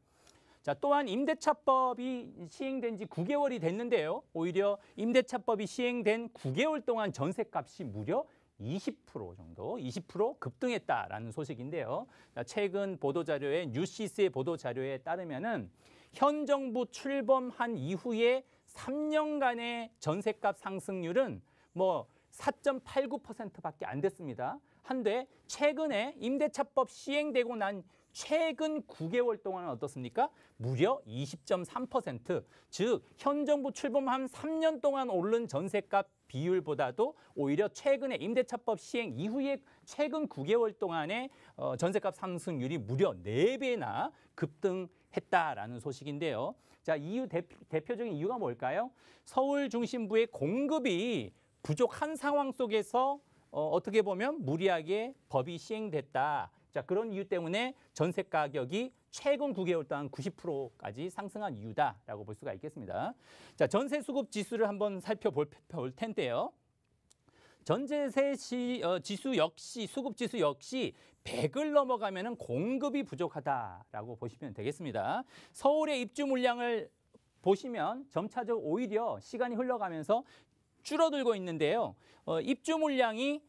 자, 또한 임대차법이 시행된 지 9개월이 됐는데요. 오히려 임대차법이 시행된 9개월 동안 전셋값이 무려 20% 정도, 20% 급등했다라는 소식인데요. 최근 보도자료에 뉴시스의 보도자료에 따르면은 현 정부 출범한 이후에 3년간의 전셋값 상승률은 뭐 4.89%밖에 안 됐습니다. 한데 최근에 임대차법 시행되고 난 최근 9개월 동안은 어떻습니까? 무려 20.3%, 즉 현 정부 출범한 3년 동안 오른 전셋값 비율보다도 오히려 최근에 임대차법 시행 이후에 최근 9개월 동안의 전셋값 상승률이 무려 4배나 급등했다라는 소식인데요. 자, 이유 대표적인 이유가 뭘까요? 서울 중심부의 공급이 부족한 상황 속에서 어떻게 보면 무리하게 법이 시행됐다. 자, 그런 이유 때문에 전세 가격이 최근 9개월 동안 90%까지 상승한 이유다라고 볼 수가 있겠습니다. 자, 전세 수급 지수를 한번 살펴볼 텐데요. 전세 지수 역시 수급 지수 역시 100을 넘어가면은 공급이 부족하다라고 보시면 되겠습니다. 서울의 입주 물량을 보시면 점차적으로 오히려 시간이 흘러가면서 줄어들고 있는데요. 입주 물량이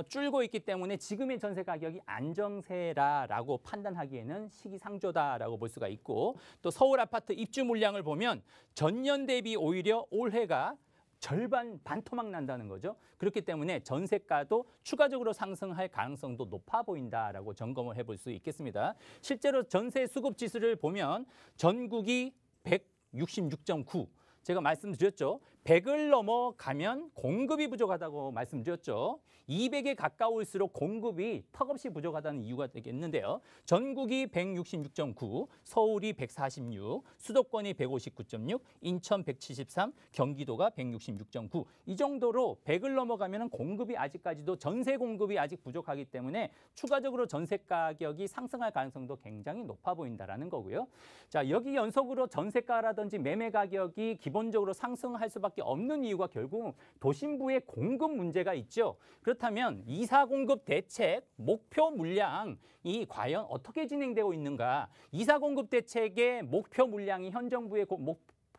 줄고 있기 때문에 지금의 전세 가격이 안정세라라고 판단하기에는 시기상조다라고 볼 수가 있고, 또 서울 아파트 입주 물량을 보면 전년 대비 오히려 올해가 절반 반토막 난다는 거죠. 그렇기 때문에 전세가도 추가적으로 상승할 가능성도 높아 보인다라고 점검을 해볼 수 있겠습니다. 실제로 전세 수급 지수를 보면 전국이 166.9. 제가 말씀드렸죠. 100을 넘어가면 공급이 부족하다고 말씀드렸죠. 200에 가까울수록 공급이 턱없이 부족하다는 이유가 되겠는데요. 전국이 166.9, 서울이 146, 수도권이 159.6, 인천 173, 경기도가 166.9. 이 정도로 100을 넘어가면 공급이 아직까지도 전세 공급이 아직 부족하기 때문에 추가적으로 전세 가격이 상승할 가능성도 굉장히 높아 보인다라는 거고요. 자, 여기 연속으로 전세가라든지 매매 가격이 기본적으로 상승할 수밖에 없는 이유가 결국 도심부의 공급 문제가 있죠. 그렇다면 이사 공급 대책 목표 물량이 과연 어떻게 진행되고 있는가? 이사 공급 대책의 목표 물량이 현 정부의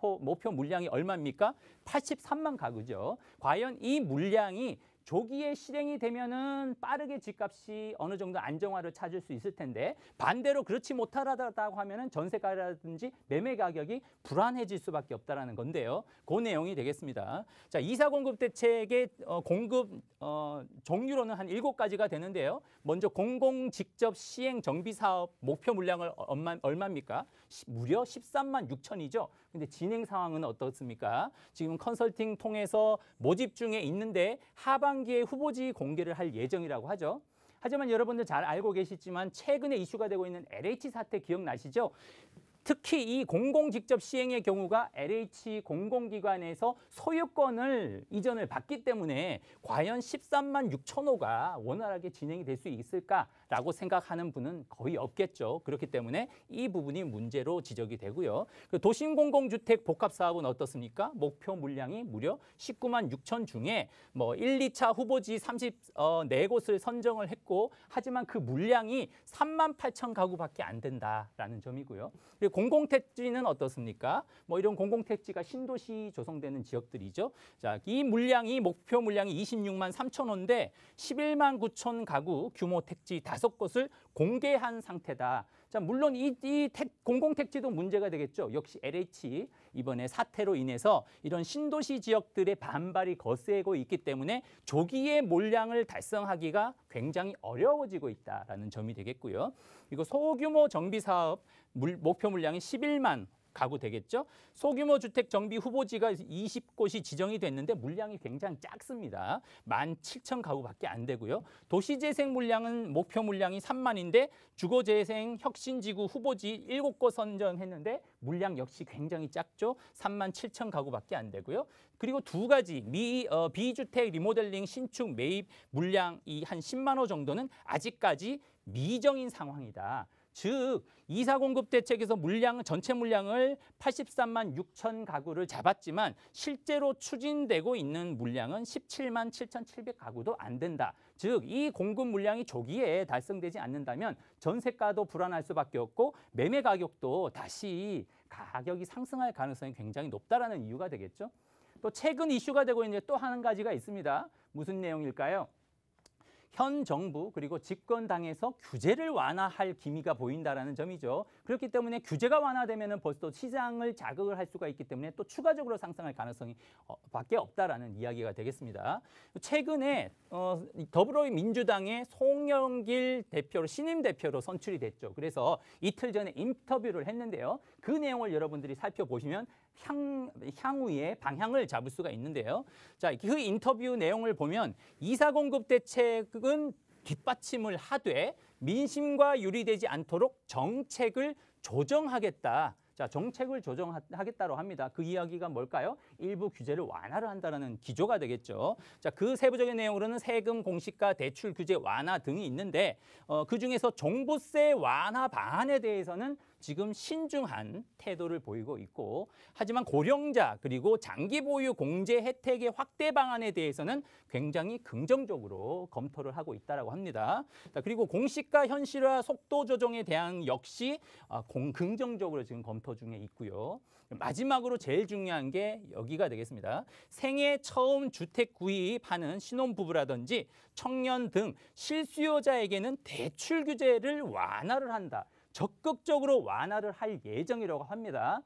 목표 물량이 얼마입니까? 83만 가구죠. 과연 이 물량이 조기에 실행이 되면은 빠르게 집값이 어느 정도 안정화를 찾을 수 있을 텐데, 반대로 그렇지 못하다고 하면은 전세가라든지 매매 가격이 불안해질 수밖에 없다라는 건데요. 그 내용이 되겠습니다. 자, 이사 공급 대책의 공급 종류로는 한 7가지가 되는데요. 먼저 공공 직접 시행 정비 사업 목표 물량을 얼마입니까? 무려 13만 6천이죠. 근데 진행 상황은 어떻습니까? 지금 컨설팅 통해서 모집 중에 있는데 하반기에 후보지 공개를 할 예정이라고 하죠. 하지만 여러분들 잘 알고 계시지만 최근에 이슈가 되고 있는 LH 사태 기억나시죠? 특히 이 공공 직접 시행의 경우가 LH 공공기관에서 소유권을 이전을 받기 때문에 과연 13만 6천 호가 원활하게 진행이 될 수 있을까라고 생각하는 분은 거의 없겠죠. 그렇기 때문에 이 부분이 문제로 지적이 되고요. 도심 공공주택 복합 사업은 어떻습니까? 목표 물량이 무려 19만 6천 중에 뭐 1, 2차 후보지 34곳을 선정을 했고, 하지만 그 물량이 3만 8천 가구밖에 안 된다라는 점이고요. 그리고 공공택지는 어떻습니까? 뭐 이런 공공택지가 신도시 조성되는 지역들이죠. 자, 이 물량이 목표 물량이 26만 3천 호인데 11만 9천 가구 규모 택지 5곳을 공개한 상태다. 자, 물론 이 공공택지도 문제가 되겠죠. 역시 LH 이번에 사태로 인해서 이런 신도시 지역들의 반발이 거세고 있기 때문에 조기에 물량을 달성하기가 굉장히 어려워지고 있다라는 점이 되겠고요. 그리고 소규모 정비 사업 목표 물량이 11만 가구 되겠죠. 소규모 주택 정비 후보지가 20곳이 지정이 됐는데 물량이 굉장히 작습니다. 17,000 가구밖에 안 되고요. 도시재생 물량은 목표 물량이 3만인데 주거재생 혁신지구 후보지 7곳 선정했는데 물량 역시 굉장히 작죠. 37,000 가구밖에 안 되고요. 그리고 두 가지 비주택 리모델링 신축 매입 물량이 한 10만 호 정도는 아직까지 미정인 상황이다. 즉 이사 공급 대책에서 전체 물량을 83만 6천 가구를 잡았지만 실제로 추진되고 있는 물량은 17만 7,700 가구도 안 된다. 즉 이 공급 물량이 조기에 달성되지 않는다면 전세가도 불안할 수밖에 없고 매매 가격도 다시 가격이 상승할 가능성이 굉장히 높다라는 이유가 되겠죠. 또 최근 이슈가 되고 있는 또 한 가지가 있습니다. 무슨 내용일까요? 현 정부 그리고 집권당에서 규제를 완화할 기미가 보인다라는 점이죠. 그렇기 때문에 규제가 완화되면은 벌써 시장을 자극을 할 수가 있기 때문에 또 추가적으로 상승할 가능성이 밖에 없다라는 이야기가 되겠습니다. 최근에 더불어민주당의 송영길 대표로 신임 대표로 선출이 됐죠. 그래서 이틀 전에 인터뷰를 했는데요. 그 내용을 여러분들이 살펴보시면 향후의 방향을 잡을 수가 있는데요. 자, 그 인터뷰 내용을 보면 이사 공급 대책은 뒷받침을 하되 민심과 유리되지 않도록 정책을 조정하겠다. 자, 정책을 조정하겠다고 합니다. 그 이야기가 뭘까요? 일부 규제를 완화를 한다는 기조가 되겠죠. 자, 그 세부적인 내용으로는 세금, 공시가, 대출 규제 완화 등이 있는데 그중에서 종부세 완화 방안에 대해서는 지금 신중한 태도를 보이고 있고 하지만 고령자 그리고 장기 보유 공제 혜택의 확대 방안에 대해서는 굉장히 긍정적으로 검토를 하고 있다고 합니다. 그리고 공시가 현실화 속도 조정에 대한 역시 긍정적으로 지금 검토 중에 있고요. 마지막으로 제일 중요한 게 여기가 되겠습니다. 생애 처음 주택 구입하는 신혼부부라든지 청년 등 실수요자에게는 대출 규제를 완화를 한다. 적극적으로 완화를 할 예정이라고 합니다.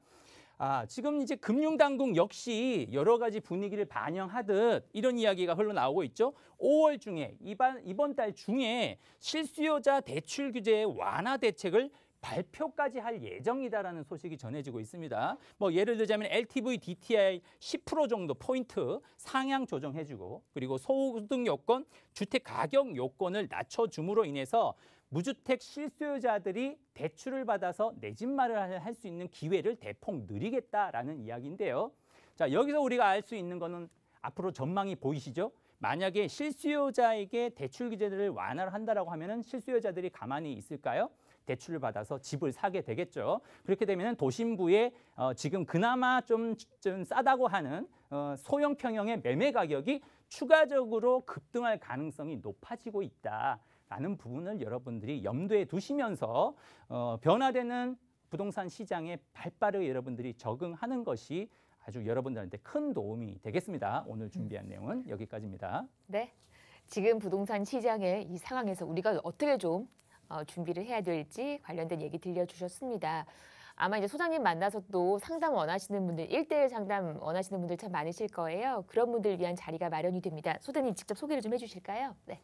지금 이제 금융당국 역시 여러 가지 분위기를 반영하듯 이런 이야기가 흘러나오고 있죠. 5월 중에 이번 달 중에 실수요자 대출 규제 완화 대책을 발표까지 할 예정이다라는 소식이 전해지고 있습니다. 뭐 예를 들자면 LTV DTI 10% 정도 포인트 상향 조정해주고 그리고 소득 요건, 주택 가격 요건을 낮춰줌으로 인해서 무주택 실수요자들이 대출을 받아서 내 집 마련을 할 수 있는 기회를 대폭 늘리겠다라는 이야기인데요. 자, 여기서 우리가 알 수 있는 거는 앞으로 전망이 보이시죠? 만약에 실수요자에게 대출 규제를 완화를 한다라고 하면은 실수요자들이 가만히 있을까요? 대출을 받아서 집을 사게 되겠죠. 그렇게 되면 도심부에 지금 그나마 좀 싸다고 하는 소형 평형의 매매 가격이 추가적으로 급등할 가능성이 높아지고 있다라는 부분을 여러분들이 염두에 두시면서 변화되는 부동산 시장에 발빠르게 여러분들이 적응하는 것이 아주 여러분들한테 큰 도움이 되겠습니다. 오늘 준비한 내용은 여기까지입니다. 네, 지금 부동산 시장의 이 상황에서 우리가 어떻게 좀 준비를 해야 될지 관련된 얘기 들려주셨습니다. 아마 이제 소장님 만나서 또 상담 원하시는 분들, 1:1 상담 원하시는 분들 참 많으실 거예요. 그런 분들 위한 자리가 마련이 됩니다. 소장님 직접 소개를 좀 해주실까요? 네.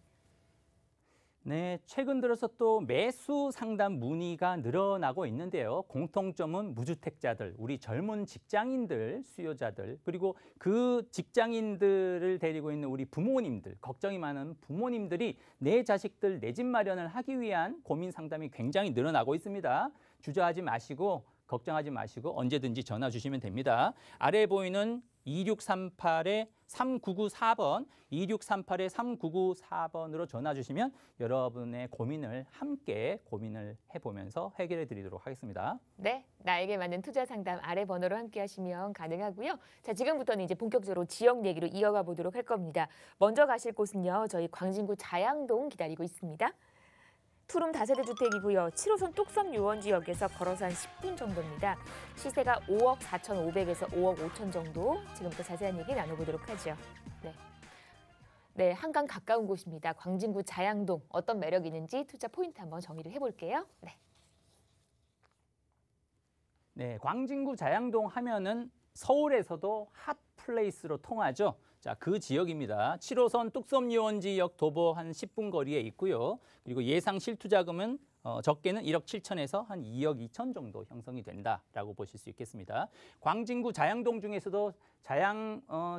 네, 최근 들어서 또 매수 상담 문의가 늘어나고 있는데요. 공통점은 무주택자들, 우리 젊은 직장인들, 수요자들, 그리고 그 직장인들을 데리고 있는 우리 부모님들, 걱정이 많은 부모님들이 내 자식들 내 집 마련을 하기 위한 고민 상담이 굉장히 늘어나고 있습니다. 주저하지 마시고 걱정하지 마시고 언제든지 전화 주시면 됩니다. 아래에 보이는 2638-3994번, 2638-3994번으로 전화 주시면 여러분의 고민을 함께 고민을 해보면서 해결해 드리도록 하겠습니다. 네, 나에게 맞는 투자 상담 아래 번호로 함께 하시면 가능하고요. 자, 지금부터는 이제 본격적으로 지역 얘기로 이어가 보도록 할 겁니다. 먼저 가실 곳은요, 저희 광진구 자양동 기다리고 있습니다. 투룸 다세대 주택이고요. 7호선 뚝섬 요원지역에서 걸어서 한 10분 정도입니다. 시세가 5억 4,500에서 5억 5천 정도. 지금부터 자세한 얘기 나눠보도록 하죠. 네, 한강 가까운 곳입니다. 광진구 자양동 어떤 매력이 있는지 투자 포인트 한번 정의를 해볼게요. 네, 광진구 자양동 하면은 서울에서도 핫플레이스로 통하죠. 자, 그 지역입니다. 7호선 뚝섬유원지역 도보 한 10분 거리에 있고요. 그리고 예상 실투자금은 적게는 1억 7천에서 한 2억 2천 정도 형성이 된다라고 보실 수 있겠습니다. 광진구 자양동 중에서도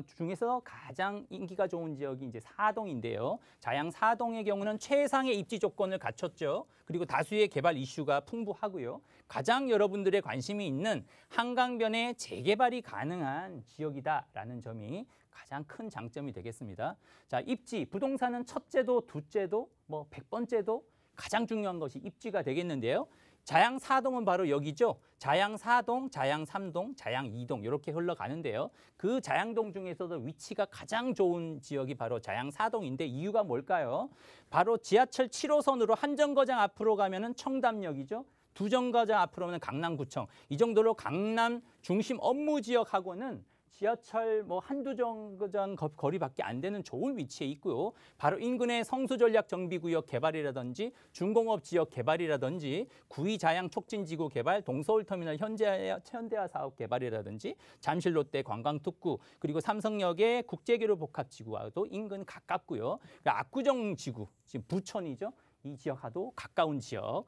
중에서 가장 인기가 좋은 지역이 이제 사동인데요. 자양 사동의 경우는 최상의 입지 조건을 갖췄죠. 그리고 다수의 개발 이슈가 풍부하고요. 가장 여러분들의 관심이 있는 한강변에 재개발이 가능한 지역이다라는 점이 가장 큰 장점이 되겠습니다. 자, 입지, 부동산은 첫째도 둘째도 100번째도 가장 중요한 것이 입지가 되겠는데요. 자양 4동은 바로 여기죠. 자양 4동, 자양 3동, 자양 2동 이렇게 흘러가는데요. 그 자양동 중에서도 위치가 가장 좋은 지역이 바로 자양 4동인데 이유가 뭘까요? 바로 지하철 7호선으로 한 정거장 앞으로 가면은 청담역이죠. 두 정거장 앞으로는 강남구청. 이 정도로 강남 중심 업무 지역하고는 지하철 한두 정거장 거리밖에 안 되는 좋은 위치에 있고요. 바로 인근의 성수전략정비구역 개발이라든지 중공업 지역 개발이라든지 구의자양 촉진지구 개발, 동서울터미널 현대화 사업 개발이라든지 잠실 롯데 관광특구, 그리고 삼성역의 국제교류 복합지구와도 인근 가깝고요. 압구정 지구, 지금 부천이죠. 이 지역하고 가까운 지역.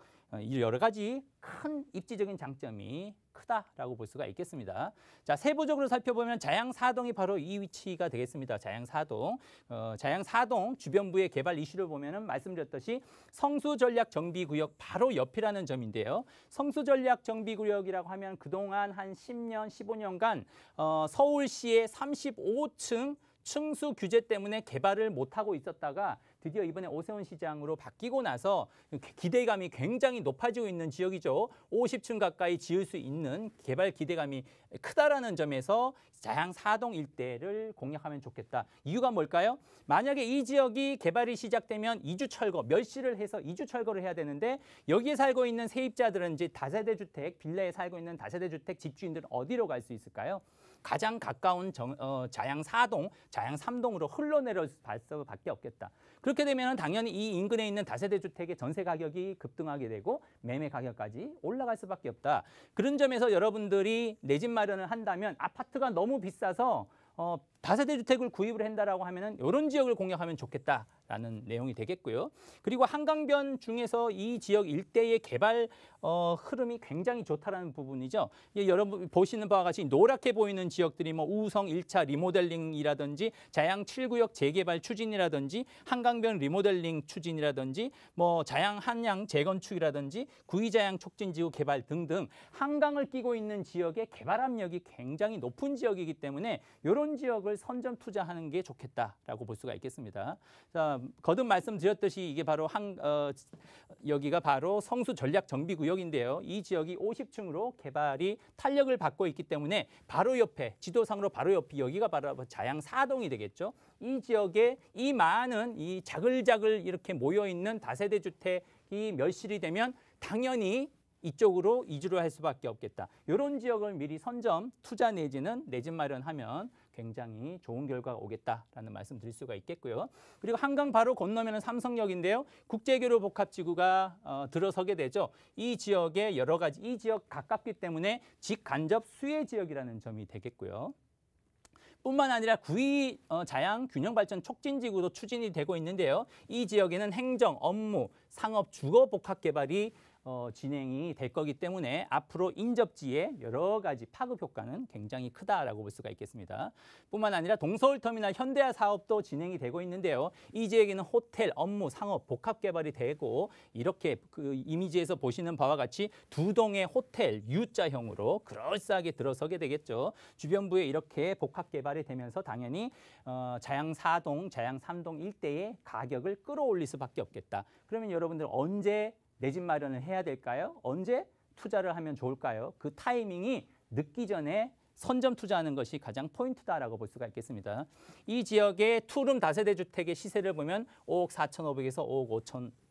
여러 가지 큰 입지적인 장점이 크다라고 볼 수가 있겠습니다. 자, 세부적으로 살펴보면 자양 4동이 바로 이 위치가 되겠습니다. 자양 4동. 자양 4동 주변부의 개발 이슈를 보면은 말씀드렸듯이 성수전략정비구역 바로 옆이라는 점인데요. 성수전략정비구역이라고 하면 그동안 한 10년, 15년간 서울시의 35층 층수 규제 때문에 개발을 못하고 있었다가 드디어 이번에 오세훈 시장으로 바뀌고 나서 기대감이 굉장히 높아지고 있는 지역이죠. 50층 가까이 지을 수 있는 개발 기대감이 크다라는 점에서 자양 4동 일대를 공략하면 좋겠다. 이유가 뭘까요? 만약에 이 지역이 개발이 시작되면 이주 철거, 멸시를 해서 이주 철거를 해야 되는데 여기에 살고 있는 세입자들은 이제 다세대 주택, 빌라에 살고 있는 다세대 주택 집주인들은 어디로 갈 수 있을까요? 가장 가까운 자양 4동, 자양 3동으로 흘러내릴 수밖에 없겠다. 그렇게 되면 당연히 이 인근에 있는 다세대 주택의 전세 가격이 급등하게 되고 매매 가격까지 올라갈 수밖에 없다. 그런 점에서 여러분들이 내 집 마련을 한다면 아파트가 너무 비싸서 다세대 주택을 구입을 한다라고 하면은 이런 지역을 공략하면 좋겠다라는 내용이 되겠고요. 그리고 한강변 중에서 이 지역 일대의 개발 흐름이 굉장히 좋다라는 부분이죠. 여러분 보시는 바와 같이 노랗게 보이는 지역들이 우성 1차 리모델링이라든지 자양 7구역 재개발 추진이라든지 한강변 리모델링 추진이라든지 자양 한양 재건축이라든지 구의자양 촉진지구 개발 등등 한강을 끼고 있는 지역의 개발 압력이 굉장히 높은 지역이기 때문에 이런 지역을 선점 투자하는 게 좋겠다라고 볼 수가 있겠습니다. 자, 거듭 말씀드렸듯이 이게 바로 여기가 바로 성수 전략 정비 구역인데요. 이 지역이 50층으로 개발이 탄력을 받고 있기 때문에 바로 옆에 지도상으로 바로 옆이 여기가 바로 자양 4동이 되겠죠. 이 지역에 이 많은 이 자글자글 이렇게 모여 있는 다세대 주택이 멸실이 되면 당연히 이쪽으로 이주를 할 수밖에 없겠다. 이런 지역을 미리 선점, 투자 내지는 내 집 마련하면 굉장히 좋은 결과가 오겠다라는 말씀 드릴 수가 있겠고요. 그리고 한강 바로 건너면 삼성역인데요. 국제교류 복합지구가 들어서게 되죠. 이 지역에 여러 가지, 이 지역 가깝기 때문에 직간접 수혜 지역이라는 점이 되겠고요. 뿐만 아니라 구의 자양 균형발전 촉진지구도 추진이 되고 있는데요. 이 지역에는 행정, 업무, 상업, 주거 복합 개발이 진행이 될 거기 때문에 앞으로 인접지의 여러 가지 파급 효과는 굉장히 크다라고 볼 수가 있겠습니다. 뿐만 아니라 동서울터미널 현대화 사업도 진행이 되고 있는데요. 이 지역에는 호텔, 업무, 상업, 복합 개발이 되고 이렇게 그 이미지에서 보시는 바와 같이 두 동의 호텔 U자형으로 그럴싸하게 들어서게 되겠죠. 주변부에 이렇게 복합 개발이 되면서 당연히 자양 4동, 자양 3동 일대의 가격을 끌어올릴 수밖에 없겠다. 그러면 여러분들 언제 내 집 마련을 해야 될까요? 언제 투자를 하면 좋을까요? 그 타이밍이 늦기 전에 선점 투자하는 것이 가장 포인트다라고 볼 수가 있겠습니다. 이 지역의 투룸 다세대 주택의 시세를 보면 5억 4,500에서 5억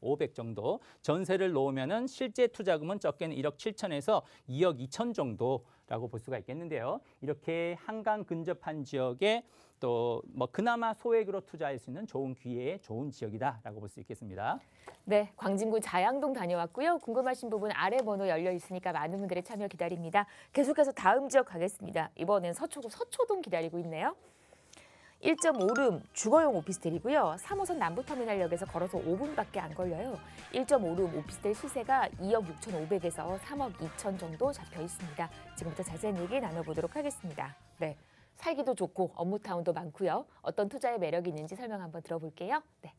5,500 정도, 전세를 놓으면은 실제 투자금은 적게는 1억 7천에서 2억 2천 정도라고 볼 수가 있겠는데요. 이렇게 한강 근접한 지역에 또 뭐 그나마 소액으로 투자할 수 있는 좋은 기회의 좋은 지역이다라고 볼 수 있겠습니다. 네, 광진구 자양동 다녀왔고요. 궁금하신 부분 아래 번호 열려 있으니까 많은 분들의 참여 기다립니다. 계속해서 다음 지역 가겠습니다. 이번엔 서초구 서초동 기다리고 있네요. 1.5룸 주거용 오피스텔이고요. 3호선 남부터미널역에서 걸어서 5분밖에 안 걸려요. 1.5룸 오피스텔 시세가 2억 6,500에서 3억 2천 정도 잡혀 있습니다. 지금부터 자세한 얘기 나눠보도록 하겠습니다. 네, 살기도 좋고 업무타운도 많고요. 어떤 투자의 매력이 있는지 설명 한번 들어볼게요. 네.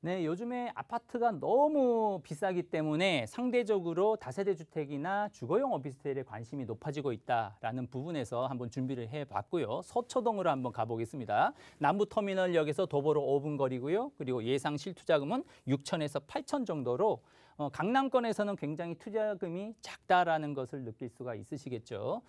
네, 요즘에 아파트가 너무 비싸기 때문에 상대적으로 다세대 주택이나 주거용 오피스텔에 관심이 높아지고 있다라는 부분에서 한번 준비를 해봤고요. 서초동으로 한번 가보겠습니다. 남부터미널역에서 도보로 5분 거리고요. 그리고 예상 실투자금은 6천에서 8천 정도로 강남권에서는 굉장히 투자금이 작다라는 것을 느낄 수가 있으시겠죠.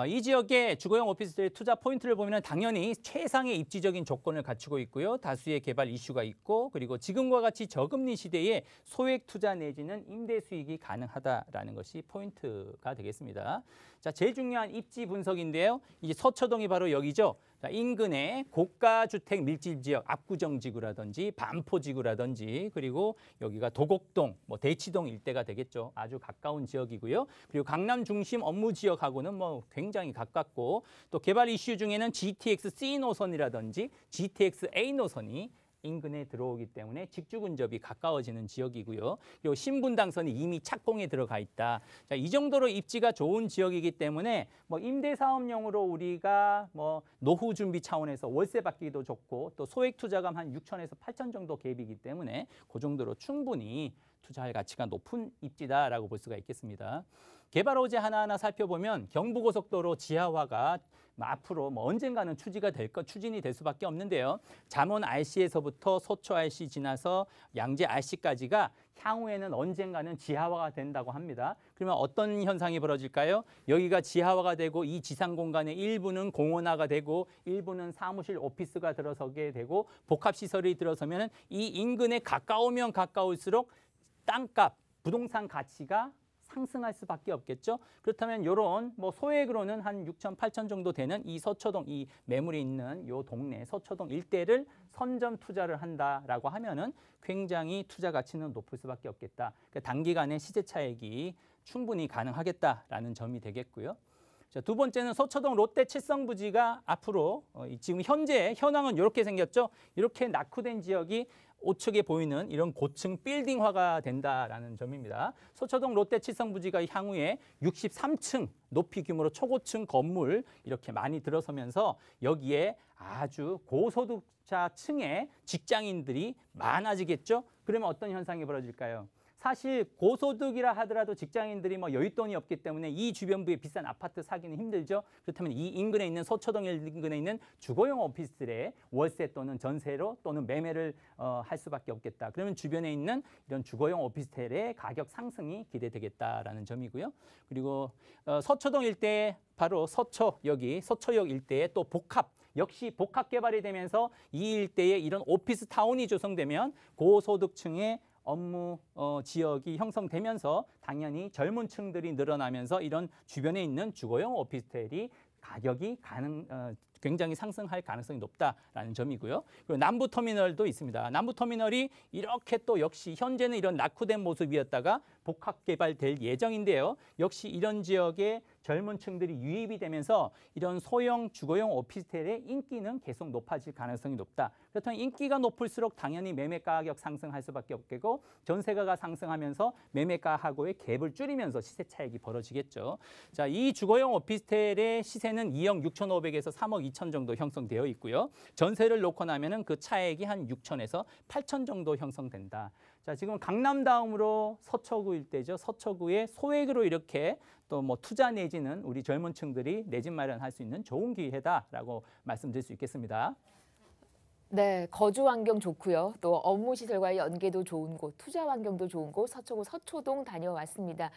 이 지역의 주거용 오피스텔 투자 포인트를 보면 당연히 최상의 입지적인 조건을 갖추고 있고요. 다수의 개발 이슈가 있고, 그리고 지금과 같이 저금리 시대에 소액 투자 내지는 임대 수익이 가능하다라는 것이 포인트가 되겠습니다. 자, 제일 중요한 입지 분석인데요. 이제 서초동이 바로 여기죠. 자, 인근의 고가 주택 밀집 지역, 압구정지구라든지 반포지구라든지, 그리고 여기가 도곡동, 뭐 대치동 일대가 되겠죠. 아주 가까운 지역이고요. 그리고 강남 중심 업무 지역하고는 뭐 굉장히 가깝고, 또 개발 이슈 중에는 GTX C 노선이라든지 GTX A 노선이 인근에 들어오기 때문에 직주 근접이 가까워지는 지역이고요. 그리고 신분당선이 이미 착공에 들어가 있다. 자, 이 정도로 입지가 좋은 지역이기 때문에 뭐 임대 사업용으로 우리가 뭐 노후 준비 차원에서 월세 받기도 좋고, 또 소액 투자금 한 6천에서 8천 정도 갭이기 때문에 그 정도로 충분히 투자할 가치가 높은 입지다라고 볼 수가 있겠습니다. 개발 호재 하나하나 살펴보면 경부고속도로 지하화가 앞으로 뭐 언젠가는 추진이 될 수밖에 없는데요. 잠원 RC에서부터 서초 RC 지나서 양재 RC까지가 향후에는 언젠가는 지하화가 된다고 합니다. 그러면 어떤 현상이 벌어질까요? 여기가 지하화가 되고 이 지상 공간의 일부는 공원화가 되고 일부는 사무실 오피스가 들어서게 되고 복합시설이 들어서면 이 인근에 가까우면 가까울수록 땅값, 부동산 가치가 상승할 수밖에 없겠죠. 그렇다면 이런 뭐 소액으로는 한 6천, 8천 정도 되는 이 서초동, 이 매물이 있는 이 동네 서초동 일대를 선점 투자를 한다라고 하면은 굉장히 투자 가치는 높을 수밖에 없겠다. 그러니까 단기간에 시세 차익이 충분히 가능하겠다라는 점이 되겠고요. 자, 두 번째는 서초동 롯데 칠성부지가 앞으로 지금 현재 현황은 이렇게 생겼죠. 이렇게 낙후된 지역이 우측에 보이는 이런 고층 빌딩화가 된다라는 점입니다. 서초동 롯데 칠성부지가 향후에 63층 높이 규모로 초고층 건물 이렇게 많이 들어서면서 여기에 아주 고소득자층의 직장인들이 많아지겠죠. 그러면 어떤 현상이 벌어질까요? 사실 고소득이라 하더라도 직장인들이 뭐 여윳돈이 없기 때문에 이 주변부에 비싼 아파트 사기는 힘들죠. 그렇다면 이 인근에 있는 서초동 인근에 있는 주거용 오피스텔에 월세 또는 전세로 또는 매매를 할 수밖에 없겠다. 그러면 주변에 있는 이런 주거용 오피스텔의 가격 상승이 기대되겠다라는 점이고요. 그리고 서초동 일대 바로 서초역 일대에 또 역시 복합 개발이 되면서 이 일대에 이런 오피스 타운이 조성되면 고소득층의 업무 지역이 형성되면서 당연히 젊은 층들이 늘어나면서 이런 주변에 있는 주거용 오피스텔이 가격이 굉장히 상승할 가능성이 높다라는 점이고요. 그리고 남부터미널도 있습니다. 남부터미널이 이렇게 또 역시 현재는 이런 낙후된 모습이었다가 복합 개발될 예정인데요. 역시 이런 지역에 젊은 층들이 유입이 되면서 이런 소형 주거용 오피스텔의 인기는 계속 높아질 가능성이 높다. 그렇다면 인기가 높을수록 당연히 매매 가격 상승할 수밖에 없겠고 전세가가 상승하면서 매매가하고의 갭을 줄이면서 시세 차익이 벌어지겠죠. 자, 이 주거용 오피스텔의 시세는 2억 6,500에서 3억 2천 정도 형성되어 있고요. 전세를 놓고 나면은 그 차액이 한 6천에서 8천 정도 형성된다. 자, 지금 강남 다음으로 서초구 일대죠. 서초구에 소액으로 이렇게 또 뭐 투자 내지는 우리 젊은 층들이 내 집 마련할 수 있는 좋은 기회다라고 말씀드릴 수 있겠습니다. 네, 거주 환경 좋고요. 또 업무 시설과의 연계도 좋은 곳, 투자 환경도 좋은 곳, 서초구 서초동 다녀왔습니다.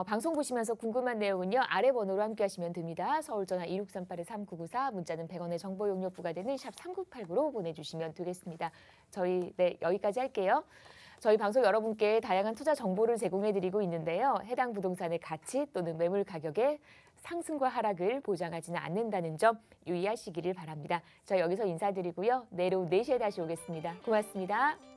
방송 보시면서 궁금한 내용은요. 아래 번호로 함께 하시면 됩니다. 서울전화 2638-3994, 문자는 100원의 정보 용료 부과되는 샵 3989로 보내주시면 되겠습니다. 저희 여기까지 할게요. 저희 방송 여러분께 다양한 투자 정보를 제공해드리고 있는데요. 해당 부동산의 가치 또는 매물 가격의 상승과 하락을 보장하지는 않는다는 점 유의하시기를 바랍니다. 저희 여기서 인사드리고요. 내일 오후 4시에 다시 오겠습니다. 고맙습니다.